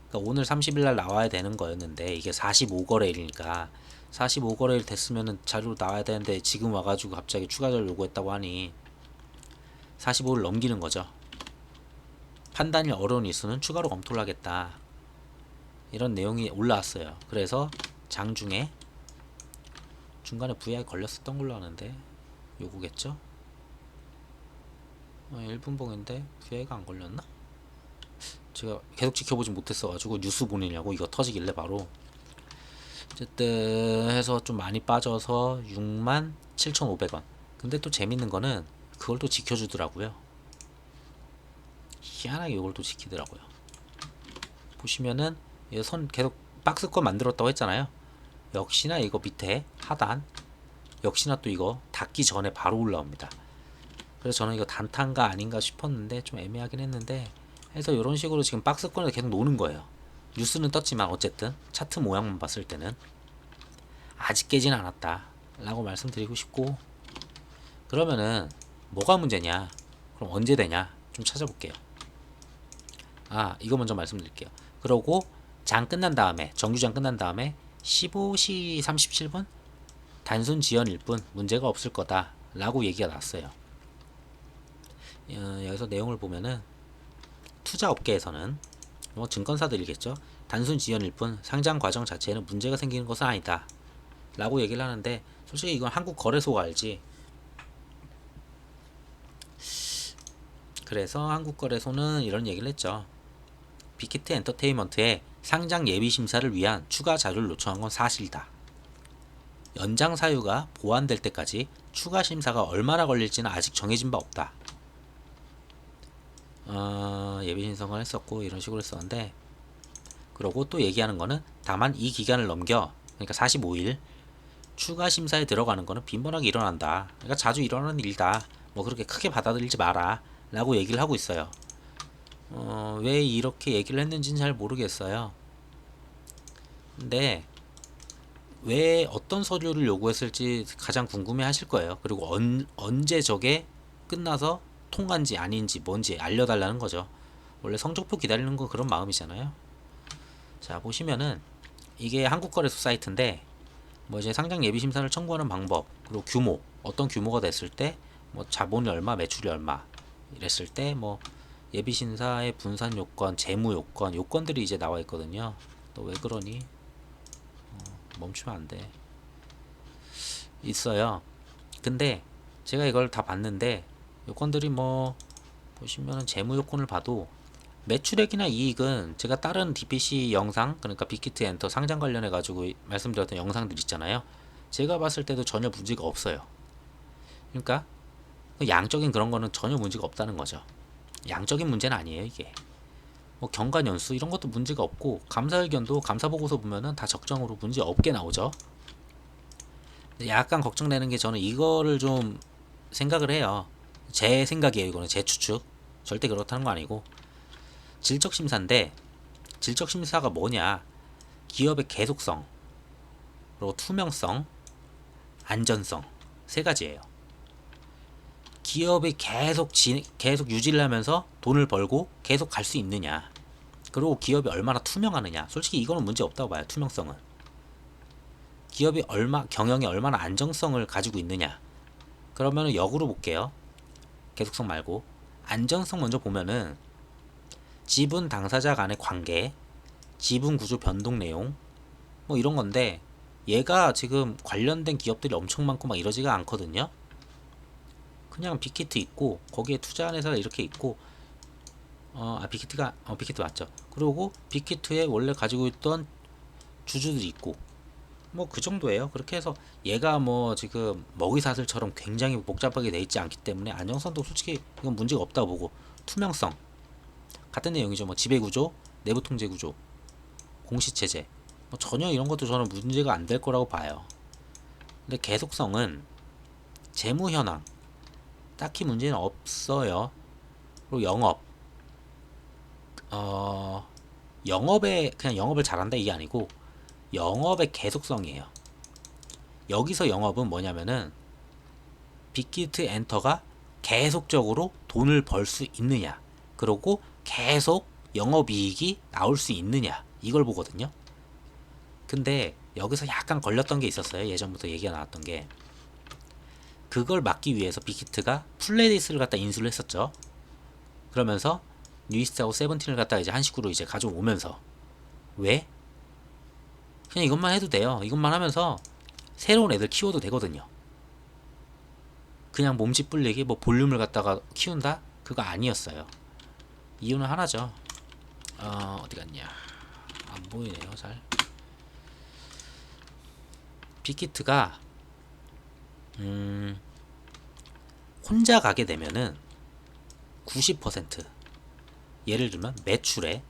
그러니까 오늘 30일 날 나와야 되는 거였는데 이게 45거래일이니까 45거래일 됐으면 자료 나와야 되는데 지금 와가지고 갑자기 추가 자료 요구했다고 하니 45일 넘기는 거죠. 판단이 어려운 이수는 추가로 검토를 하겠다. 이런 내용이 올라왔어요. 그래서 장중에 중간에 VI 걸렸었던 걸로 아는데 요거겠죠? 1분봉인데 VI가 안 걸렸나? 제가 계속 지켜보지 못했어가지고 뉴스 보내냐고 이거 터지길래 바로 어쨌든 해서 좀 많이 빠져서 67,500원. 근데 또 재밌는 거는 그걸 또 지켜주더라고요. 희한하게 이걸 또 지키더라고요. 보시면은 선 계속 박스권 만들었다고 했잖아요. 역시나 이거 밑에 하단 역시나 또 이거 닫기 전에 바로 올라옵니다. 그래서 저는 이거 단타인가 아닌가 싶었는데 좀 애매하긴 했는데 해서 이런 식으로 지금 박스권에서 계속 노는 거예요. 뉴스는 떴지만 어쨌든 차트 모양만 봤을 때는 아직 깨진 않았다 라고 말씀드리고 싶고, 그러면은 뭐가 문제냐, 그럼 언제 되냐 좀 찾아볼게요. 이거 먼저 말씀드릴게요. 그러고 장 끝난 다음에 정규장 끝난 다음에 15시 37분 단순 지연일 뿐 문제가 없을 거다 라고 얘기가 났어요. 여기서 내용을 보면은 투자업계에서는 뭐 증권사들이겠죠. 단순 지연일 뿐 상장 과정 자체에는 문제가 생기는 것은 아니다 라고 얘기를 하는데, 솔직히 이건 한국거래소가 알지. 그래서 한국거래소는 이런 얘기를 했죠. 빅히트 엔터테인먼트에 상장 예비 심사를 위한 추가 자료를 요청한 건 사실이다. 연장 사유가 보완될 때까지 추가 심사가 얼마나 걸릴지는 아직 정해진 바 없다. 예비 신청을 했었고 이런 식으로 했었는데, 그러고 또 얘기하는 거는 다만 이 기간을 넘겨, 그러니까 45일 추가 심사에 들어가는 거는 빈번하게 일어난다. 그러니까 자주 일어나는 일이다. 뭐 그렇게 크게 받아들이지 마라 라고 얘기를 하고 있어요. 왜 이렇게 얘기를 했는지는 잘 모르겠어요. 근데 왜 어떤 서류를 요구했을지 가장 궁금해 하실 거예요. 그리고 언제 저게 끝나서 통과인지 아닌지 뭔지 알려달라는 거죠. 원래 성적표 기다리는 거 그런 마음이잖아요. 자, 보시면은 이게 한국거래소 사이트인데 뭐 이제 상장 예비 심사를 청구하는 방법, 그리고 규모, 어떤 규모가 됐을 때 뭐 자본이 얼마, 매출이 얼마 이랬을 때 뭐 예비 심사의 분산 요건, 재무 요건, 요건들이 이제 나와 있거든요. 너 왜 그러니? 멈추면 안 돼. 있어요. 근데 제가 이걸 다 봤는데 요건들이 뭐 보시면은 재무 요건을 봐도 매출액이나 이익은 제가 다른 DPC 영상, 그러니까 빅히트 엔터 상장 관련해 가지고 말씀드렸던 영상들 있잖아요. 제가 봤을 때도 전혀 문제가 없어요. 그러니까 양적인 그런 거는 전혀 문제가 없다는 거죠. 양적인 문제는 아니에요, 이게. 뭐 경과 연수 이런 것도 문제가 없고, 감사 의견도 감사 보고서 보면은 다 적정으로 문제 없게 나오죠. 약간 걱정되는 게, 저는 이거를 좀 생각을 해요. 제 생각이에요. 이거는 제 추측. 절대 그렇다는 거 아니고, 질적 심사인데 질적 심사가 뭐냐? 기업의 계속성, 그리고 투명성, 안전성, 세 가지예요. 기업이 계속 유지를 하면서 돈을 벌고 계속 갈 수 있느냐, 그리고 기업이 얼마나 투명하느냐. 솔직히 이거는 문제 없다고 봐요. 투명성은. 기업이 경영에 얼마나 안정성을 가지고 있느냐. 그러면은 역으로 볼게요. 계속성 말고 안전성 먼저 보면은 지분 당사자 간의 관계, 지분 구조 변동 내용, 뭐 이런 건데, 얘가 지금 관련된 기업들이 엄청 많고 막 이러지가 않거든요. 그냥 빅히트 있고 거기에 투자한 회사가 이렇게 있고, 빅히트 맞죠. 그리고 빅히트에 원래 가지고 있던 주주들이 있고, 뭐 그 정도예요. 그렇게 해서 얘가 뭐 지금 먹이사슬처럼 굉장히 복잡하게 돼 있지 않기 때문에 안정성도 솔직히 이건 문제가 없다고 보고, 투명성 같은 내용이죠. 뭐 지배구조, 내부 통제구조, 공시체제, 뭐 전혀 이런 것도 저는 문제가 안 될 거라고 봐요. 근데 계속성은 재무 현황 딱히 문제는 없어요. 그리고 영업에 그냥 영업을 잘한다 이게 아니고 영업의 계속성이에요. 여기서 영업은 뭐냐면은 빅히트 엔터가 계속적으로 돈을 벌 수 있느냐, 그리고 계속 영업이익이 나올 수 있느냐, 이걸 보거든요. 근데 여기서 약간 걸렸던 게 있었어요. 예전부터 얘기가 나왔던 게, 그걸 막기 위해서 빅히트가 플레디스를 갖다 인수를 했었죠. 그러면서 뉴이스트하고 세븐틴을 갖다 이제 한 식구로 이제 가져오면서, 왜? 그냥 이것만 해도 돼요. 이것만 하면서 새로운 애들 키워도 되거든요. 그냥 몸집 불리기, 뭐 볼륨을 갖다가 키운다? 그거 아니었어요. 이유는 하나죠. 어디 갔냐? 안 보이네요, 잘. 빅히트가 혼자 가게 되면은 90%, 예를 들면 매출의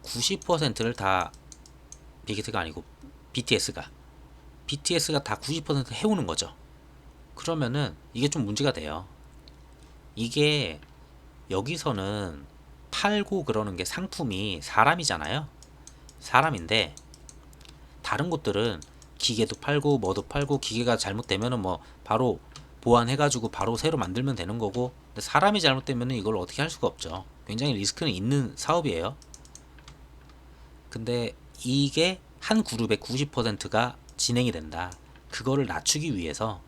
90%를 다 빅히트가 아니고 BTS가 다 90% 해오는 거죠. 그러면은 이게 좀 문제가 돼요. 이게 여기서는 팔고 그러는 게 상품이 사람이잖아요. 사람인데 다른 곳들은 기계도 팔고 뭐도 팔고, 기계가 잘못되면은 뭐 바로 보완해가지고 바로 새로 만들면 되는 거고, 근데 사람이 잘못되면은 이걸 어떻게 할 수가 없죠. 굉장히 리스크는 있는 사업이에요. 근데 이게 한 그룹의 90%가 진행이 된다. 그거를 낮추기 위해서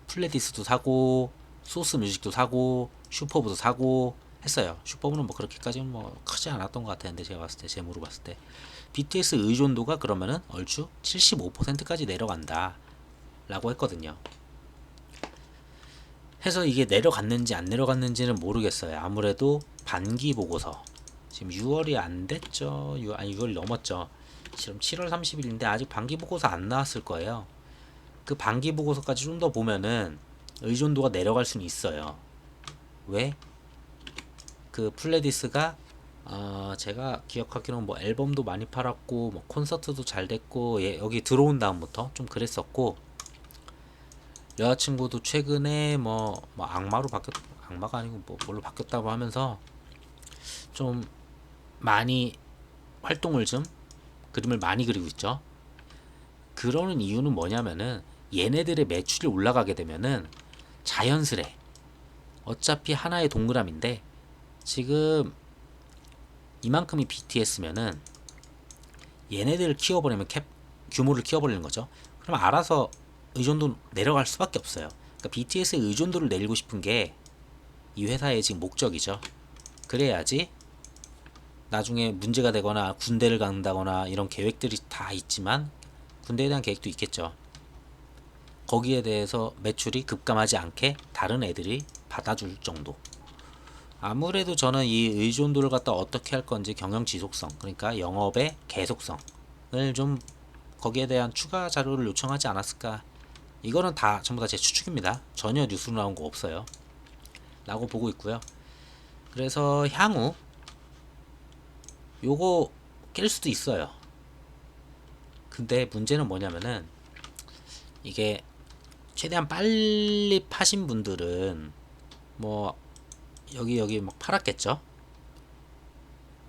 플레디스도 사고 소스 뮤직도 사고 슈퍼브도 사고 했어요. 슈퍼브는 뭐 그렇게까지는 뭐 크지 않았던 것 같았는데, 제가 봤을 때, 제모로 봤을 때 BTS 의존도가 그러면은 얼추 75%까지 내려간다 라고 했거든요. 해서 이게 내려갔는지 안 내려갔는지는 모르겠어요. 아무래도 반기 보고서 지금 6월이 안 됐죠. 6월 넘었죠. 지금 7월 30일인데 아직 반기 보고서 안 나왔을 거예요. 그 반기 보고서까지 좀 더 보면은 의존도가 내려갈 수는 있어요. 왜? 그 플레디스가 제가 기억하기로는 뭐 앨범도 많이 팔았고 뭐 콘서트도 잘 됐고, 여기 들어온 다음부터 좀 그랬었고, 여자친구도 최근에 뭐 악마가 아니고 뭐 뭘로 바뀌었다고 하면서 좀 많이 활동을 좀 그림을 많이 그리고 있죠. 그러는 이유는 뭐냐면은 얘네들의 매출이 올라가게 되면은 자연스레, 어차피 하나의 동그라미인데 지금 이만큼이 BTS면은 얘네들을 키워버리면 규모를 키워버리는 거죠. 그럼 알아서 의존도 내려갈 수밖에 없어요. 그러니까 BTS의 의존도를 내리고 싶은 게 이 회사의 지금 목적이죠. 그래야지 나중에 문제가 되거나 군대를 간다거나 이런 계획들이 다 있지만, 군대에 대한 계획도 있겠죠. 거기에 대해서 매출이 급감하지 않게 다른 애들이 받아줄 정도. 아무래도 저는 이 의존도를 갖다 어떻게 할 건지, 경영 지속성, 그러니까 영업의 계속성을 좀 거기에 대한 추가 자료를 요청하지 않았을까. 이거는 다 전부 다 제 추측입니다. 전혀 뉴스로 나온 거 없어요 라고 보고 있고요. 그래서 향후 요거 깰 수도 있어요. 근데 문제는 뭐냐면은 이게 최대한 빨리 파신 분들은 뭐 여기 막 팔았겠죠.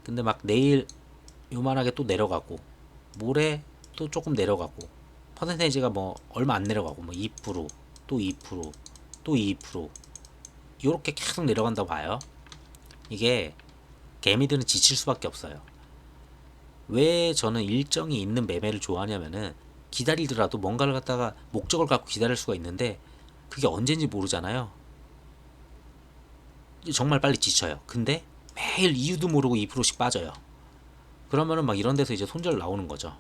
근데 막 내일 요만하게 또 내려가고, 모레 또 조금 내려가고, 퍼센테이지가 뭐 얼마 안 내려가고, 뭐 2%, 또 2%, 또 2%, 요렇게 계속 내려간다고 봐요. 이게 개미들은 지칠 수밖에 없어요. 왜 저는 일정이 있는 매매를 좋아하냐면은 기다리더라도 뭔가를 갖다가 목적을 갖고 기다릴 수가 있는데, 그게 언젠지 모르잖아요. 정말 빨리 지쳐요. 근데 매일 이유도 모르고 2%씩 빠져요. 그러면은 막 이런 데서 이제 손절 나오는 거죠.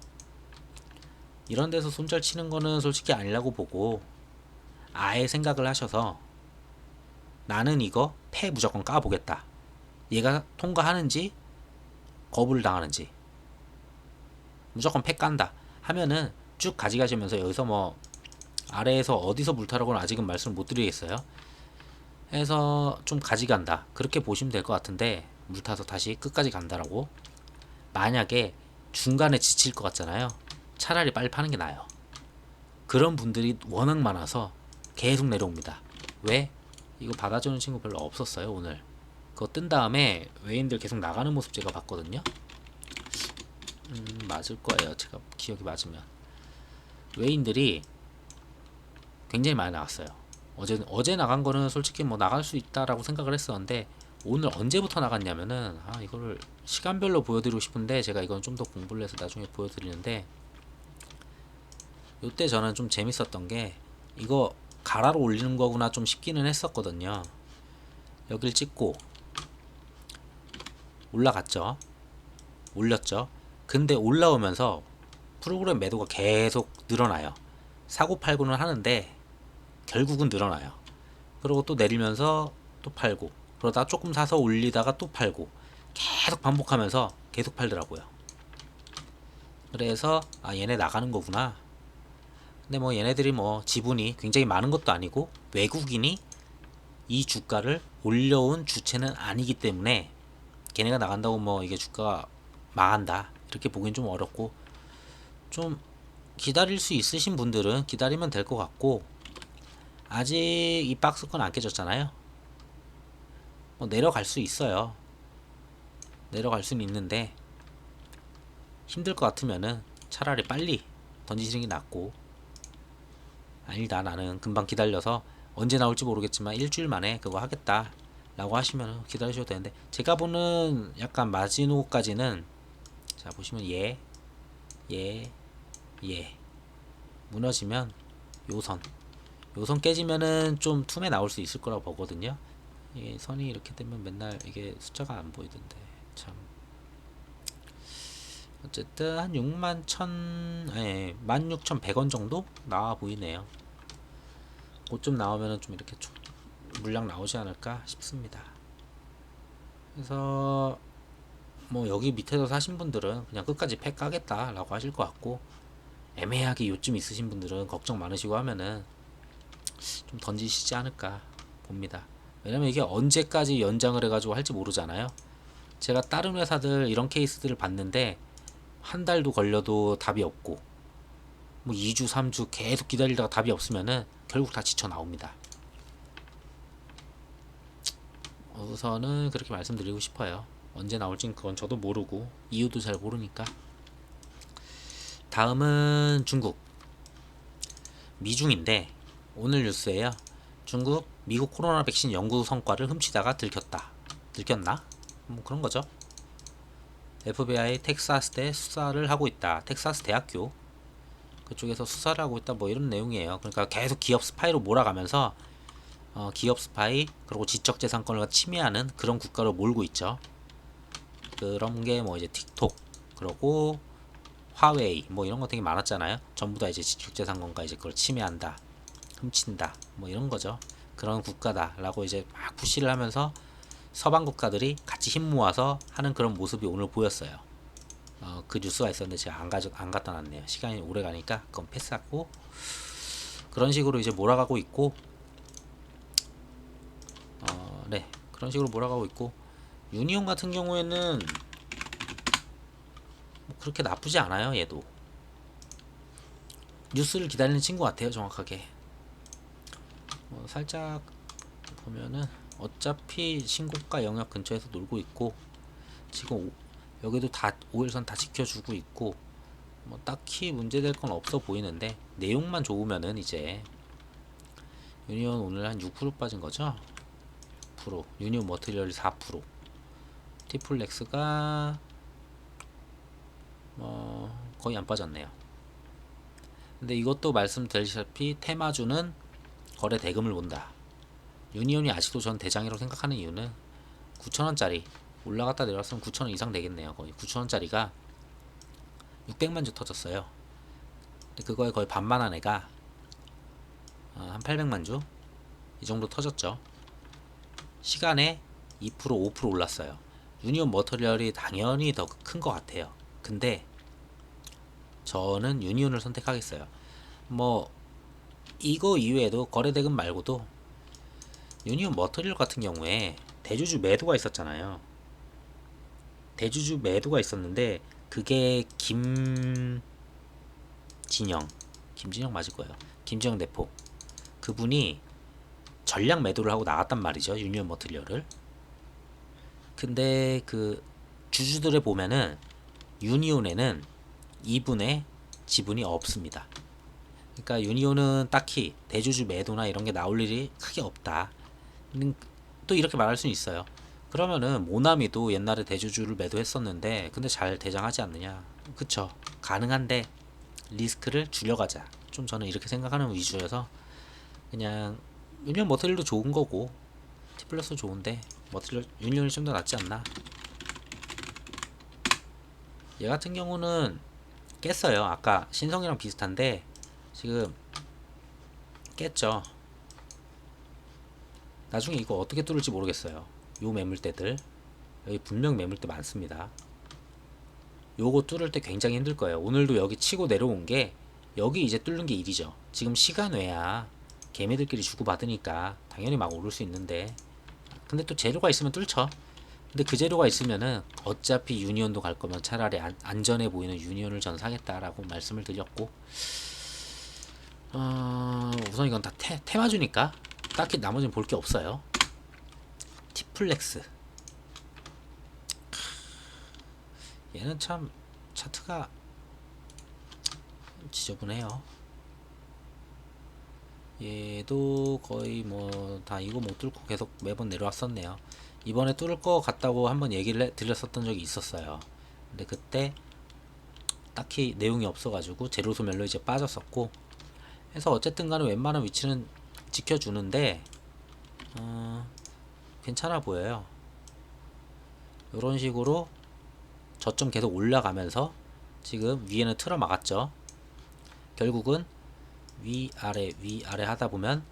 이런 데서 손절 치는 거는 솔직히 아니라고 보고, 아예 생각을 하셔서 나는 이거 패 무조건 까보겠다. 얘가 통과하는지 거부를 당하는지 무조건 패 깐다 하면은 쭉 가져가시면서, 여기서 뭐 아래에서 어디서 물타라고는 아직은 말씀을 못 드리겠어요. 해서 좀 가져간다, 그렇게 보시면 될 것 같은데, 물타서 다시 끝까지 간다라고. 만약에 중간에 지칠 것 같잖아요. 차라리 빨리 파는 게 나아요. 그런 분들이 워낙 많아서 계속 내려옵니다. 왜? 이거 받아주는 친구 별로 없었어요 오늘. 그거 뜬 다음에 외인들 계속 나가는 모습 제가 봤거든요. 맞을 거예요. 제가 기억이 맞으면 외인들이 굉장히 많이 나왔어요. 어제 나간 거는 솔직히 뭐 나갈 수 있다라고 생각을 했었는데 오늘 언제부터 나갔냐면은 이거를 시간별로 보여드리고 싶은데 제가 이건 좀 더 공부를 해서 나중에 보여드리는데 요때 저는 좀 재밌었던 게 이거 가라로 올리는 거구나 좀 싶기는 했었거든요. 여길 찍고 올라갔죠. 올렸죠. 근데 올라오면서 프로그램 매도가 계속 늘어나요. 사고팔고는 하는데 결국은 늘어나요. 그리고 또 내리면서 또 팔고 그러다 조금 사서 올리다가 또 팔고 계속 반복하면서 계속 팔더라고요. 그래서 얘네 나가는 거구나. 근데 뭐 얘네들이 뭐 지분이 굉장히 많은 것도 아니고 외국인이 이 주가를 올려온 주체는 아니기 때문에 걔네가 나간다고 뭐 이게 주가가 망한다 이렇게 보기엔 좀 어렵고 좀 기다릴 수 있으신 분들은 기다리면 될 것 같고 아직 이 박스권 안 깨졌잖아요. 뭐 내려갈 수 있어요. 내려갈 수는 있는데 힘들 것 같으면은 차라리 빨리 던지시는 게 낫고 아니다 나는 금방 기다려서 언제 나올지 모르겠지만 일주일 만에 그거 하겠다 라고 하시면 기다리셔도 되는데 제가 보는 약간 마지노까지는 자 보시면 얘 무너지면 요선 깨지면은 좀 툼에 나올 수 있을 거라고 보거든요. 이게 선이 이렇게 되면 맨날 이게 숫자가 안 보이던데 참. 어쨌든 한 16,100원 정도 나와 보이네요. 그쯤 나오면은 좀 이렇게 물량 나오지 않을까 싶습니다. 그래서 뭐 여기 밑에서 사신 분들은 그냥 끝까지 팩 까겠다 라고 하실 것 같고 애매하게 요쯤 있으신 분들은 걱정 많으시고 하면은 좀 던지시지 않을까 봅니다. 왜냐면 이게 언제까지 연장을 해가지고 할지 모르잖아요. 제가 다른 회사들 이런 케이스들을 봤는데 한 달도 걸려도 답이 없고 뭐 2주 3주 계속 기다리다가 답이 없으면은 결국 다 지쳐 나옵니다. 우선은 그렇게 말씀드리고 싶어요. 언제 나올진 그건 저도 모르고 이유도 잘 모르니까. 다음은 중국 미중인데 오늘 뉴스에요. 중국 미국 코로나 백신 연구 성과를 훔치다가 들켰나? 뭐 그런 거죠. FBI 텍사스대 수사를 하고 있다. 텍사스 대학교 그쪽에서 수사를 하고 있다. 뭐 이런 내용이에요. 그러니까 계속 기업 스파이로 몰아가면서 기업 스파이 그리고 지적재산권을 침해하는 그런 국가로 몰고 있죠. 그런 게 뭐 이제 틱톡 그리고 화웨이 뭐 이런 거 되게 많았잖아요. 전부 다 이제 지적재산권과 이제 그걸 침해한다, 훔친다, 뭐 이런 거죠. 그런 국가다라고 이제 막 푸시를 하면서 서방 국가들이 같이 힘 모아서 하는 그런 모습이 오늘 보였어요. 그 뉴스가 있었는데 제가 안 갖다 놨네요. 시간이 오래 가니까 그건 패스하고 그런 식으로 이제 몰아가고 있고, 네 그런 식으로 몰아가고 있고 유니온 같은 경우에는 뭐 그렇게 나쁘지 않아요. 얘도 뉴스를 기다리는 친구 같아요. 정확하게 살짝 보면은 어차피 신고가 영역 근처에서 놀고 있고 지금 여기도 다 5일선 다 지켜주고 있고 뭐 딱히 문제될 건 없어 보이는데 내용만 좋으면은 이제 유니온 오늘 한 6% 빠진 거죠. 6%, 유니온 머티리얼이 4%, 티플렉스가 거의 안 빠졌네요. 근데 이것도 말씀드렸다시피 테마주는 거래 대금을 본다. 유니온이 아직도 전 대장이라고 생각하는 이유는 9,000원짜리 올라갔다 내려왔으면 9,000원 이상 되겠네요. 거의 9,000원짜리가 600만 주 터졌어요. 근데 그거에 거의 반만한 애가 한 800만 주 이 정도 터졌죠. 시간에 2% 5% 올랐어요. 유니온 머터리얼이 당연히 더 큰 것 같아요. 근데 저는 유니온을 선택하겠어요. 뭐 이거 이외에도 거래대금 말고도 유니온 머터리얼 같은 경우에 대주주 매도가 있었잖아요. 대주주 매도가 있었는데 그게 김진영 맞을 거예요. 김진영 대표 그분이 전량 매도를 하고 나갔단 말이죠. 유니온 머틀리얼을. 근데 그 주주들에 보면은 유니온에는 이분의 지분이 없습니다. 그러니까 유니온은 딱히 대주주 매도나 이런 게 나올 일이 크게 없다. 또 이렇게 말할 수는 있어요. 그러면은 모나미도 옛날에 대주주를 매도했었는데 근데 잘 대장하지 않느냐. 그쵸. 가능한데 리스크를 줄여가자. 좀 저는 이렇게 생각하는 위주여서 그냥 유니온 머틀리얼도 좋은 거고 티플러스 좋은데 머틀리얼 유니온이 좀 더 낫지 않나. 얘 같은 경우는 깼어요. 아까 신성이랑 비슷한데 지금 깼죠. 나중에 이거 어떻게 뚫을지 모르겠어요. 요 매물대들 여기 분명 매물대 많습니다. 요거 뚫을 때 굉장히 힘들 거예요. 오늘도 여기 치고 내려온 게 여기 이제 뚫는 게 일이죠. 지금 시간 외야 개미들끼리 주고받으니까 당연히 막 오를 수 있는데 근데 또 재료가 있으면 뚫죠. 근데 그 재료가 있으면은 어차피 유니온도 갈 거면 차라리 안전해 보이는 유니온을 전 사겠다라고 말씀을 드렸고 우선 이건 다 테마주니까 딱히 나머지는 볼 게 없어요. 티플렉스 얘는 참 차트가 지저분해요. 얘도 거의 뭐 다 이거 못 뚫고 계속 매번 내려왔었네요. 이번에 뚫을 거 같다고 한번 얘기를 드렸었던 적이 있었어요. 근데 그때 딱히 내용이 없어가지고 제로 소멸로 이제 빠졌었고 해서 어쨌든 간에 웬만한 위치는 지켜주는데 괜찮아 보여요. 이런 식으로 저점 계속 올라가면서 지금 위에는 틀어 막았죠. 결국은 위아래 위아래 하다 보면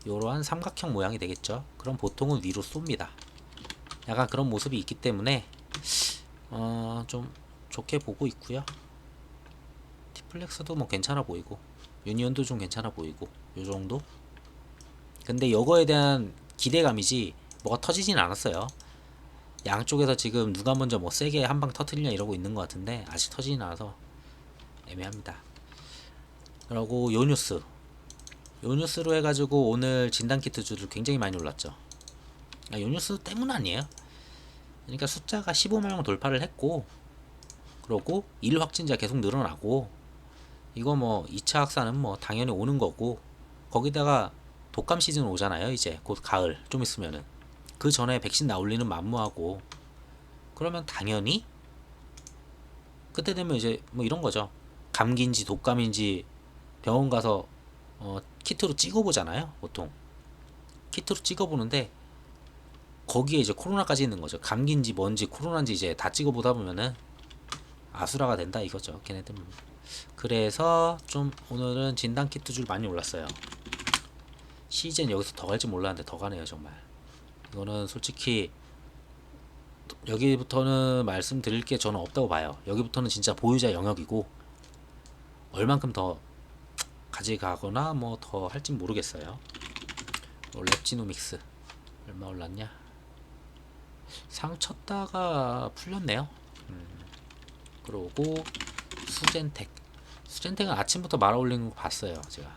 이러한 삼각형 모양이 되겠죠. 그럼 보통은 위로 쏩니다. 약간 그런 모습이 있기 때문에 좀 좋게 보고 있고요. 티플렉스도 뭐 괜찮아 보이고 유니온도 좀 괜찮아 보이고 요 정도. 근데 이거에 대한 기대감이지 뭐가 터지진 않았어요. 양쪽에서 지금 누가 먼저 뭐 세게 한 방 터트리냐 이러고 있는 것 같은데 아직 터지진 않아서 애매합니다. 그리고 요뉴스로 해가지고 오늘 진단키트주들 굉장히 많이 올랐죠. 요뉴스 때문 아니에요. 그러니까 숫자가 15만명 돌파를 했고 그러고 일 확진자 계속 늘어나고 이거 뭐 2차 확산은 뭐 당연히 오는 거고 거기다가 독감 시즌 오잖아요. 이제 곧 가을 좀 있으면은 그 전에 백신 나올 리는 만무하고 그러면 당연히 그때 되면 이제 뭐 이런 거죠. 감기인지 독감인지 병원 가서 키트로 찍어보잖아요. 보통 키트로 찍어보는데 거기에 이제 코로나까지 있는 거죠. 감기인지 뭔지 코로나인지 이제 다 찍어보다 보면은 아수라가 된다 이거죠. 걔네들. 그래서 좀 오늘은 진단 키트줄 많이 올랐어요. 시즌 여기서 더 갈지 몰랐는데 더 가네요 정말. 이거는 솔직히 여기부터는 말씀드릴 게 저는 없다고 봐요. 여기부터는 진짜 보유자 영역이고 얼만큼 더 가져가거나 뭐 더 할진 모르겠어요. 랩지노믹스 얼마 올랐냐? 상 쳤다가 풀렸네요. 그러고 수젠텍은 아침부터 말아 올리는 거 봤어요. 제가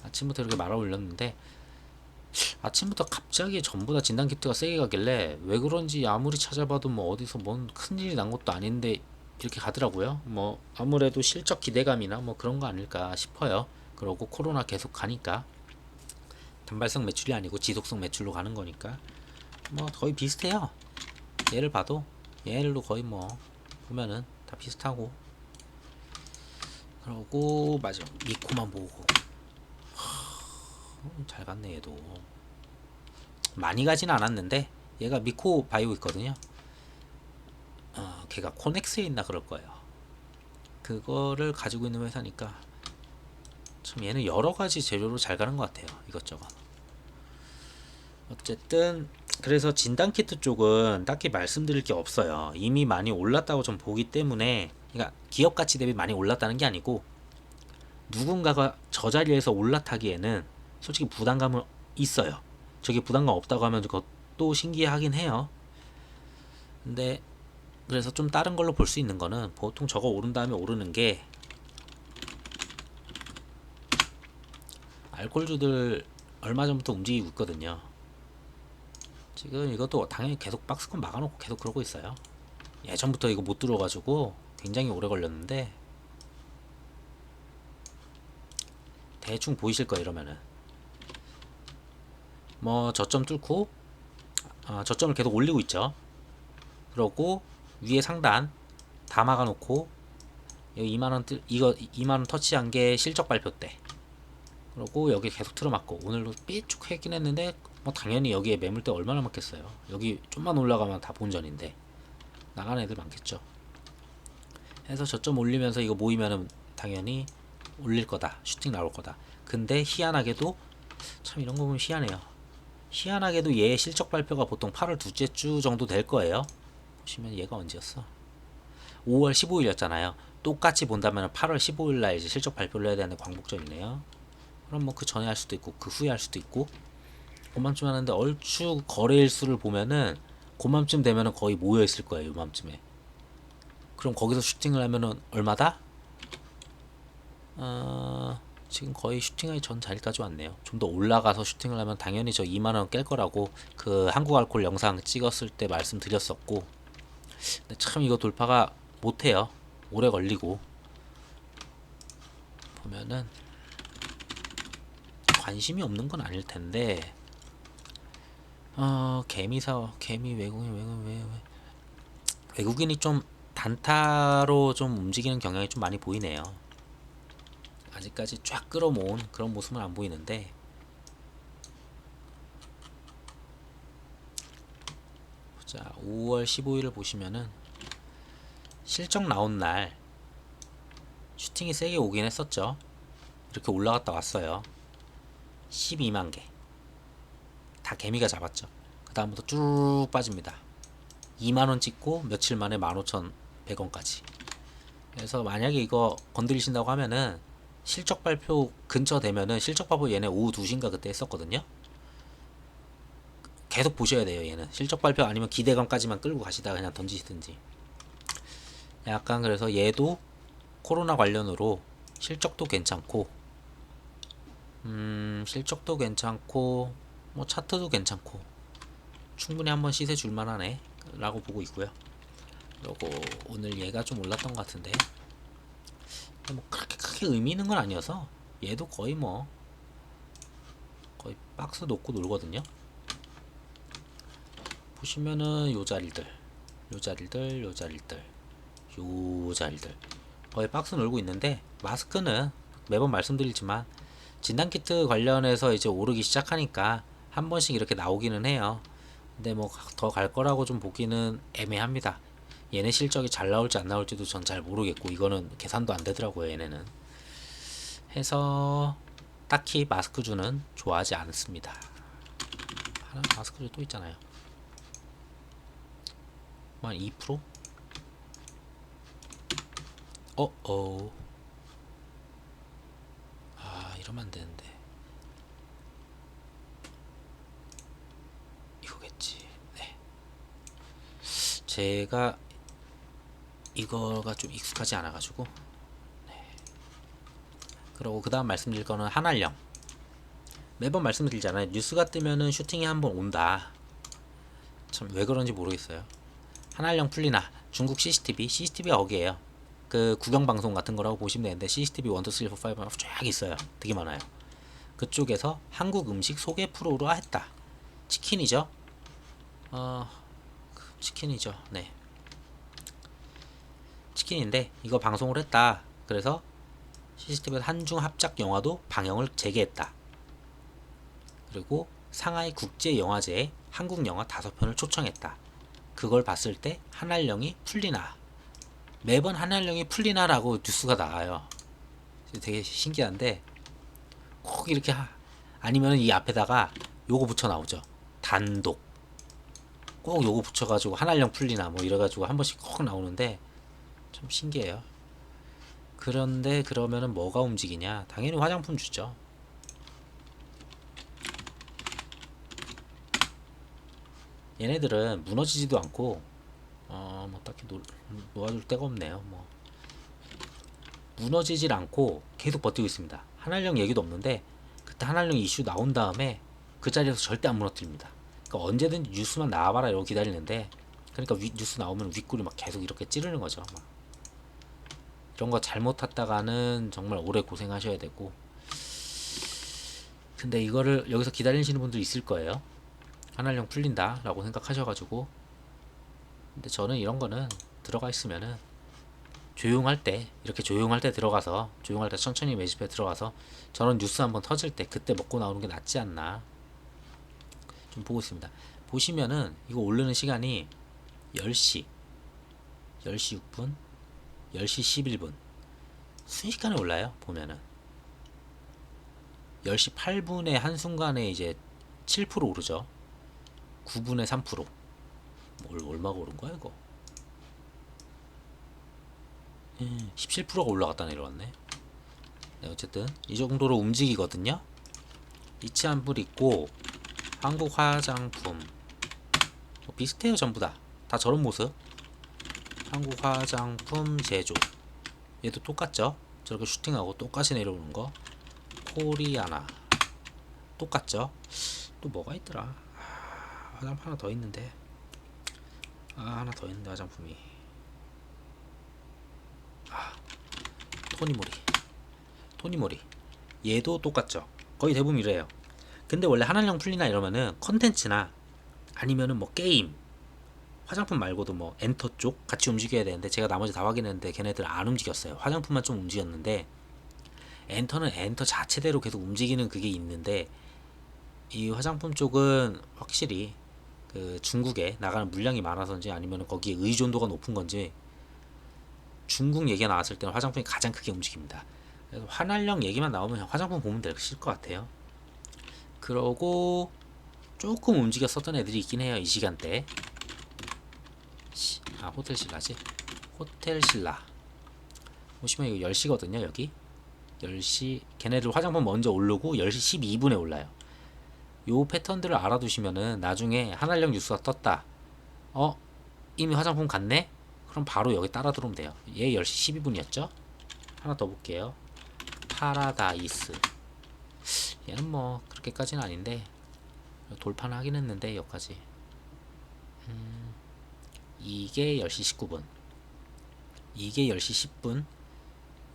아침부터 이렇게 말아 올렸는데 아침부터 갑자기 전부 다 진단키트가 세게 가길래 왜 그런지 아무리 찾아봐도 뭐 어디서 뭔 큰일이 난 것도 아닌데 이렇게 가더라고요. 뭐 아무래도 실적 기대감이나 뭐 그런 거 아닐까 싶어요. 그러고 코로나 계속 가니까 단발성 매출이 아니고 지속성 매출로 가는 거니까 뭐 거의 비슷해요. 얘를 봐도 얘를 거의 뭐 보면은 다 비슷하고 그러고 맞아 미코만 보고 잘 갔네. 얘도 많이 가진 않았는데 얘가 미코 바이오 있거든요. 걔가 코넥스에 있나 그럴 거예요. 그거를 가지고 있는 회사니까 참 얘는 여러 가지 재료로 잘 가는 것 같아요. 이것저것. 어쨌든 그래서 진단키트 쪽은 딱히 말씀드릴 게 없어요. 이미 많이 올랐다고 좀 보기 때문에 그러니까 기업 가치 대비 많이 올랐다는 게 아니고 누군가가 저 자리에서 올라타기에는 솔직히 부담감은 있어요. 저게 부담감 없다고 하면 그것도 신기하긴 해요. 근데 그래서 좀 다른 걸로 볼 수 있는 거는 보통 저거 오른 다음에 오르는 게 알콜주들 얼마 전부터 움직이고 있거든요. 지금 이것도 당연히 계속 박스권 막아놓고 계속 그러고 있어요. 예전부터 이거 못 들어가지고 굉장히 오래 걸렸는데 대충 보이실 거예요. 이러면은 뭐 저점 뚫고 저점을 계속 올리고 있죠. 그러고 위에 상단 다 막아놓고 여기 2만원 이거 2만원 터치한 게 실적 발표 때. 그러고 여기 계속 틀어맞고 오늘도 삐쭉했긴 했는데 뭐 당연히 여기에 매물대 얼마나 맞겠어요. 여기 좀만 올라가면 다 본전인데 나가는 애들 많겠죠. 해서 저점 올리면서 이거 모이면은 당연히 올릴 거다, 슈팅 나올 거다. 근데 희한하게도 참 이런 거 보면 희한해요. 희한하게도 얘 실적 발표가 보통 8월 둘째 주 정도 될 거예요. 보시면 얘가 언제였어? 5월 15일이었잖아요. 똑같이 본다면 8월 15일 날 이제 실적 발표를 해야 되는데 광복절이네요. 그럼 뭐 그 전에 할 수도 있고 그 후에 할 수도 있고 그맘쯤 하는데 얼추 거래일수를 보면은 그맘쯤 되면은 거의 모여 있을 거예요. 요맘쯤에. 그럼 거기서 슈팅을 하면은 얼마다? 지금 거의 슈팅하기 전 자리까지 왔네요. 좀 더 올라가서 슈팅을 하면 당연히 저 2만원 깰 거라고 그 한국알콜 영상 찍었을 때 말씀드렸었고, 근데 참 이거 돌파가 못해요. 오래 걸리고. 보면은 관심이 없는 건 아닐 텐데, 개미 외국인이 좀 단타로 좀 움직이는 경향이 좀 많이 보이네요. 아직까지 쫙 끌어모은 그런 모습은 안 보이는데, 자 5월 15일을 보시면은 실적 나온 날 슈팅이 세게 오긴 했었죠. 이렇게 올라갔다 왔어요. 12만 개. 다 개미가 잡았죠. 그 다음부터 쭉 빠집니다. 2만원 찍고 며칠 만에 15,100원까지. 그래서 만약에 이거 건드리신다고 하면은 실적 발표 근처 되면은 실적 발표 얘네 오후 2시인가 그때 했었거든요. 계속 보셔야 돼요. 얘는 실적 발표 아니면 기대감까지만 끌고 가시다가 그냥 던지시든지. 약간 그래서 얘도 코로나 관련으로 실적도 괜찮고 실적도 괜찮고 뭐 차트도 괜찮고 충분히 한번 시세 줄만하네 라고 보고 있고요. 그리고 오늘 얘가 좀 올랐던 것 같은데 뭐 그렇게 크게 의미 있는 건 아니어서 얘도 거의 거의 박스 놓고 놀거든요. 보시면은 요 자리들 거의 박스 놀고 있는데, 마스크는 매번 말씀드리지만 진단키트 관련해서 이제 오르기 시작하니까 한 번씩 이렇게 나오기는 해요. 근데 뭐 더 갈 거라고 좀 보기는 애매합니다. 얘네 실적이 잘 나올지 안 나올지도 전 잘 모르겠고 이거는 계산도 안 되더라고요. 얘네는. 해서 딱히 마스크주는 좋아하지 않습니다. 하나 마스크주 또 있잖아요. 한 2%? 이러면 안 되는데. 이거겠지. 네. 제가 이거가 좀 익숙하지 않아가지고. 네. 그리고 그 다음 말씀드릴 거는 한알령. 매번 말씀드리잖아요. 뉴스가 뜨면은 슈팅이 한번 온다. 참 왜 그런지 모르겠어요. 한알령 풀리나 중국 CCTV가 거기에요. 그 구경방송 같은 거라고 보시면 되는데 CCTV 1, 2, 3, 4, 5 쫙 있어요. 되게 많아요. 그쪽에서 한국 음식 소개 프로로 했다. 치킨이죠. 치킨이죠. 네. 치킨인데 이거 방송을 했다. 그래서 CCTV에서 한중 합작 영화도 방영을 재개했다. 그리고 상하이 국제영화제에 한국 영화 5편을 초청했다. 그걸 봤을 때 한알령이 풀리나. 매번 한알령이 풀리나라고 뉴스가 나와요. 되게 신기한데 꼭 이렇게 아니면 이 앞에다가 요거 붙여 나오죠. 단독. 꼭 요거 붙여가지고 한알령 풀리나 뭐 이래가지고 한 번씩 꼭 나오는데 참 신기해요. 그런데 그러면은 뭐가 움직이냐? 당연히 화장품 주죠. 얘네들은 무너지지도 않고 뭐 딱히 놓아줄 데가 없네요. 뭐 무너지질 않고 계속 버티고 있습니다. 한알령 얘기도 없는데 그때 한알령 이슈 나온 다음에 그 자리에서 절대 안 무너뜨립니다. 그러니까 언제든지 뉴스만 나와봐라 이러고 기다리는데, 그러니까 뉴스 나오면 윗골이 막 계속 이렇게 찌르는 거죠. 막. 이런 거 잘못 탔다가는 정말 오래 고생하셔야 되고. 근데 이거를 여기서 기다리시는 분들 있을 거예요. 한알령 풀린다 라고 생각하셔가지고. 근데 저는 이런 거는 들어가 있으면은 조용할 때, 이렇게 조용할 때 들어가서, 조용할 때 천천히 매집해 들어가서 저런 뉴스 한번 터질 때 그때 먹고 나오는 게 낫지 않나 좀 보고 있습니다. 보시면은 이거 오르는 시간이 10시 6분 10시 11분 순식간에 올라요. 보면은 10시 8분에 한순간에 이제 7% 오르죠. 9분에 3%. 얼마가 오른 거야 이거? 17%가 올라갔다 내려왔네. 네, 어쨌든 이 정도로 움직이거든요. 이치한불 있고 한국 화장품 뭐 비슷해요. 전부 다 저런 모습. 한국 화장품 제조, 얘도 똑같죠. 저렇게 슈팅하고 똑같이 내려오는 거. 코리아나 똑같죠. 또 뭐가 있더라. 화장품 하나 더 있는데, 하나 더 있는데 화장품이. 토니모리 얘도 똑같죠. 거의 대부분 이래요. 근데 원래 한알령 풀리나 이러면은 컨텐츠나 아니면은 뭐 게임, 화장품 말고도 뭐 엔터 쪽 같이 움직여야 되는데, 제가 나머지 다 확인했는데 걔네들 안 움직였어요. 화장품만 좀 움직였는데, 엔터는 엔터 자체대로 계속 움직이는 그게 있는데, 이 화장품 쪽은 확실히 그 중국에 나가는 물량이 많아서인지 아니면 거기에 의존도가 높은 건지, 중국 얘기가 나왔을 때는 화장품이 가장 크게 움직입니다. 그래서 한알령 얘기만 나오면 화장품 보면 되실 것 같아요. 그러고 조금 움직였었던 애들이 있긴 해요. 이 시간대. 호텔신라지. 호텔신라 보시면 이거 10시거든요. 여기 10시 걔네들 화장품 먼저 오르고 10시 12분에 올라요. 요 패턴들을 알아두시면은 나중에 한알령 뉴스가 떴다, 이미 화장품 갔네? 그럼 바로 여기 따라 들어오면 돼요. 얘 10시 12분이었죠? 하나 더 볼게요. 파라다이스. 얘는 뭐 그렇게까지는 아닌데 돌파는 하긴 했는데 여기까지. 이게 10시 19분, 이게 10시 10분,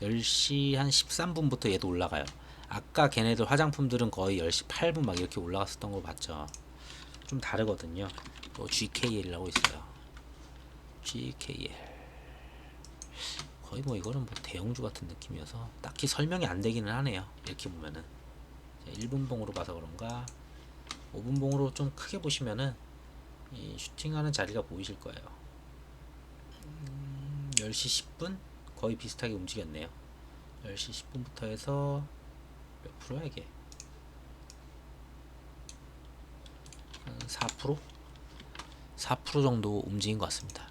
10시 한 13분부터 얘도 올라가요. 아까 걔네들 화장품들은 거의 10시 8분 막 이렇게 올라갔었던 거 봤죠. 좀 다르거든요. 또 GKL이라고 있어요. GKL 거의 뭐 이거는 뭐 대형주 같은 느낌이어서 딱히 설명이 안 되기는 하네요. 이렇게 보면은 1분봉으로 봐서 그런가 5분봉으로 좀 크게 보시면은 이 슈팅하는 자리가 보이실 거예요. 10시 10분 거의 비슷하게 움직였네요. 10시 10분부터 해서 몇 프로야 이게? 4%? 4% 정도 움직인 것 같습니다.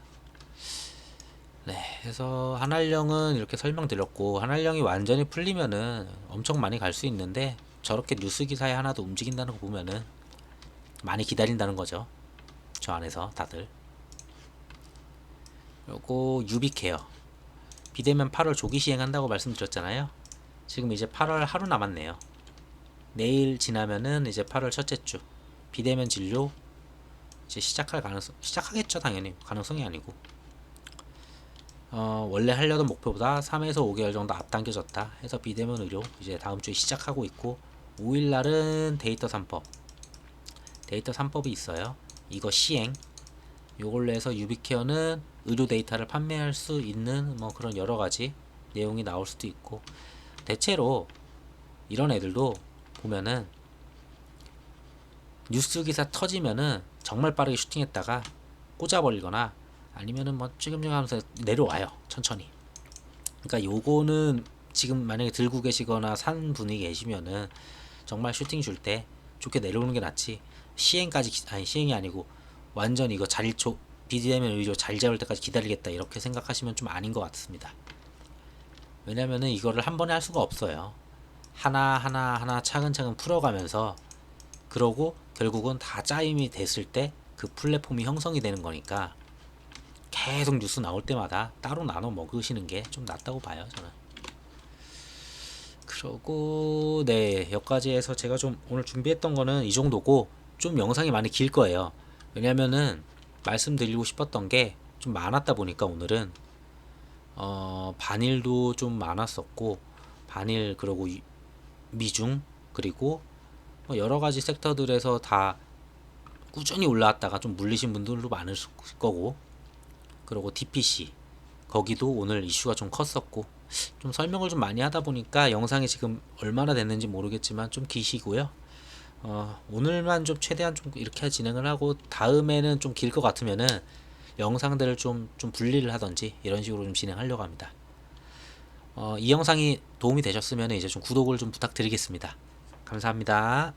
네, 그래서 한알령은 이렇게 설명드렸고, 한알령이 완전히 풀리면은 엄청 많이 갈 수 있는데, 저렇게 뉴스 기사에 하나도 움직인다는 거 보면은 많이 기다린다는 거죠. 저 안에서 다들. 그리고 유비케어 비대면 8월 조기 시행한다고 말씀드렸잖아요. 지금 이제 8월 하루 남았네요. 내일 지나면은 이제 8월 첫째 주 비대면 진료 이제 시작하겠죠. 당연히 가능성이 아니고, 원래 하려던 목표보다 3에서 5개월 정도 앞당겨졌다 해서 비대면 의료 이제 다음 주에 시작하고 있고, 5일날은 데이터 3법이 있어요. 이거 시행, 요걸로 해서 유비케어는 의료 데이터를 판매할 수 있는 뭐 그런 여러가지 내용이 나올 수도 있고, 대체로 이런 애들도 보면은 뉴스 기사 터지면은 정말 빠르게 슈팅했다가 꽂아버리거나 아니면은 뭐 찌금찌금 하면서 내려와요. 천천히. 그러니까 요거는 지금 만약에 들고 계시거나 산 분이 계시면은 정말 슈팅 줄 때 좋게 내려오는 게 낫지, 시행이 아니고 완전 이거 비대면 의료 자리 잡을 때까지 기다리겠다 이렇게 생각하시면 좀 아닌 것 같습니다. 왜냐면은 이거를 한 번에 할 수가 없어요. 하나 차근차근 풀어가면서, 그러고 결국은 다 짜임이 됐을 때 그 플랫폼이 형성이 되는 거니까 계속 뉴스 나올 때마다 따로 나눠 먹으시는 게 좀 낫다고 봐요, 저는. 그러고 네, 여기까지 해서 제가 좀 오늘 준비했던 거는 이 정도고 좀 영상이 많이 길 거예요. 왜냐면은 말씀드리고 싶었던 게 좀 많았다 보니까 오늘은 반일도 좀 많았었고 반일 그리고 미중 그리고 뭐 여러 가지 섹터들에서 다 꾸준히 올라왔다가 좀 물리신 분들도 많을 거고 그리고 DPC 거기도 오늘 이슈가 좀 컸었고 좀 설명을 좀 많이 하다 보니까 영상이 지금 얼마나 됐는지 모르겠지만 좀 기시고요. 오늘만 좀 최대한 좀 이렇게 진행을 하고 다음에는 좀 길 것 같으면은 영상들을 좀 분리를 하던지 이런 식으로 좀 진행하려고 합니다. 이 영상이 도움이 되셨으면 이제 좀 구독을 좀 부탁드리겠습니다. 감사합니다.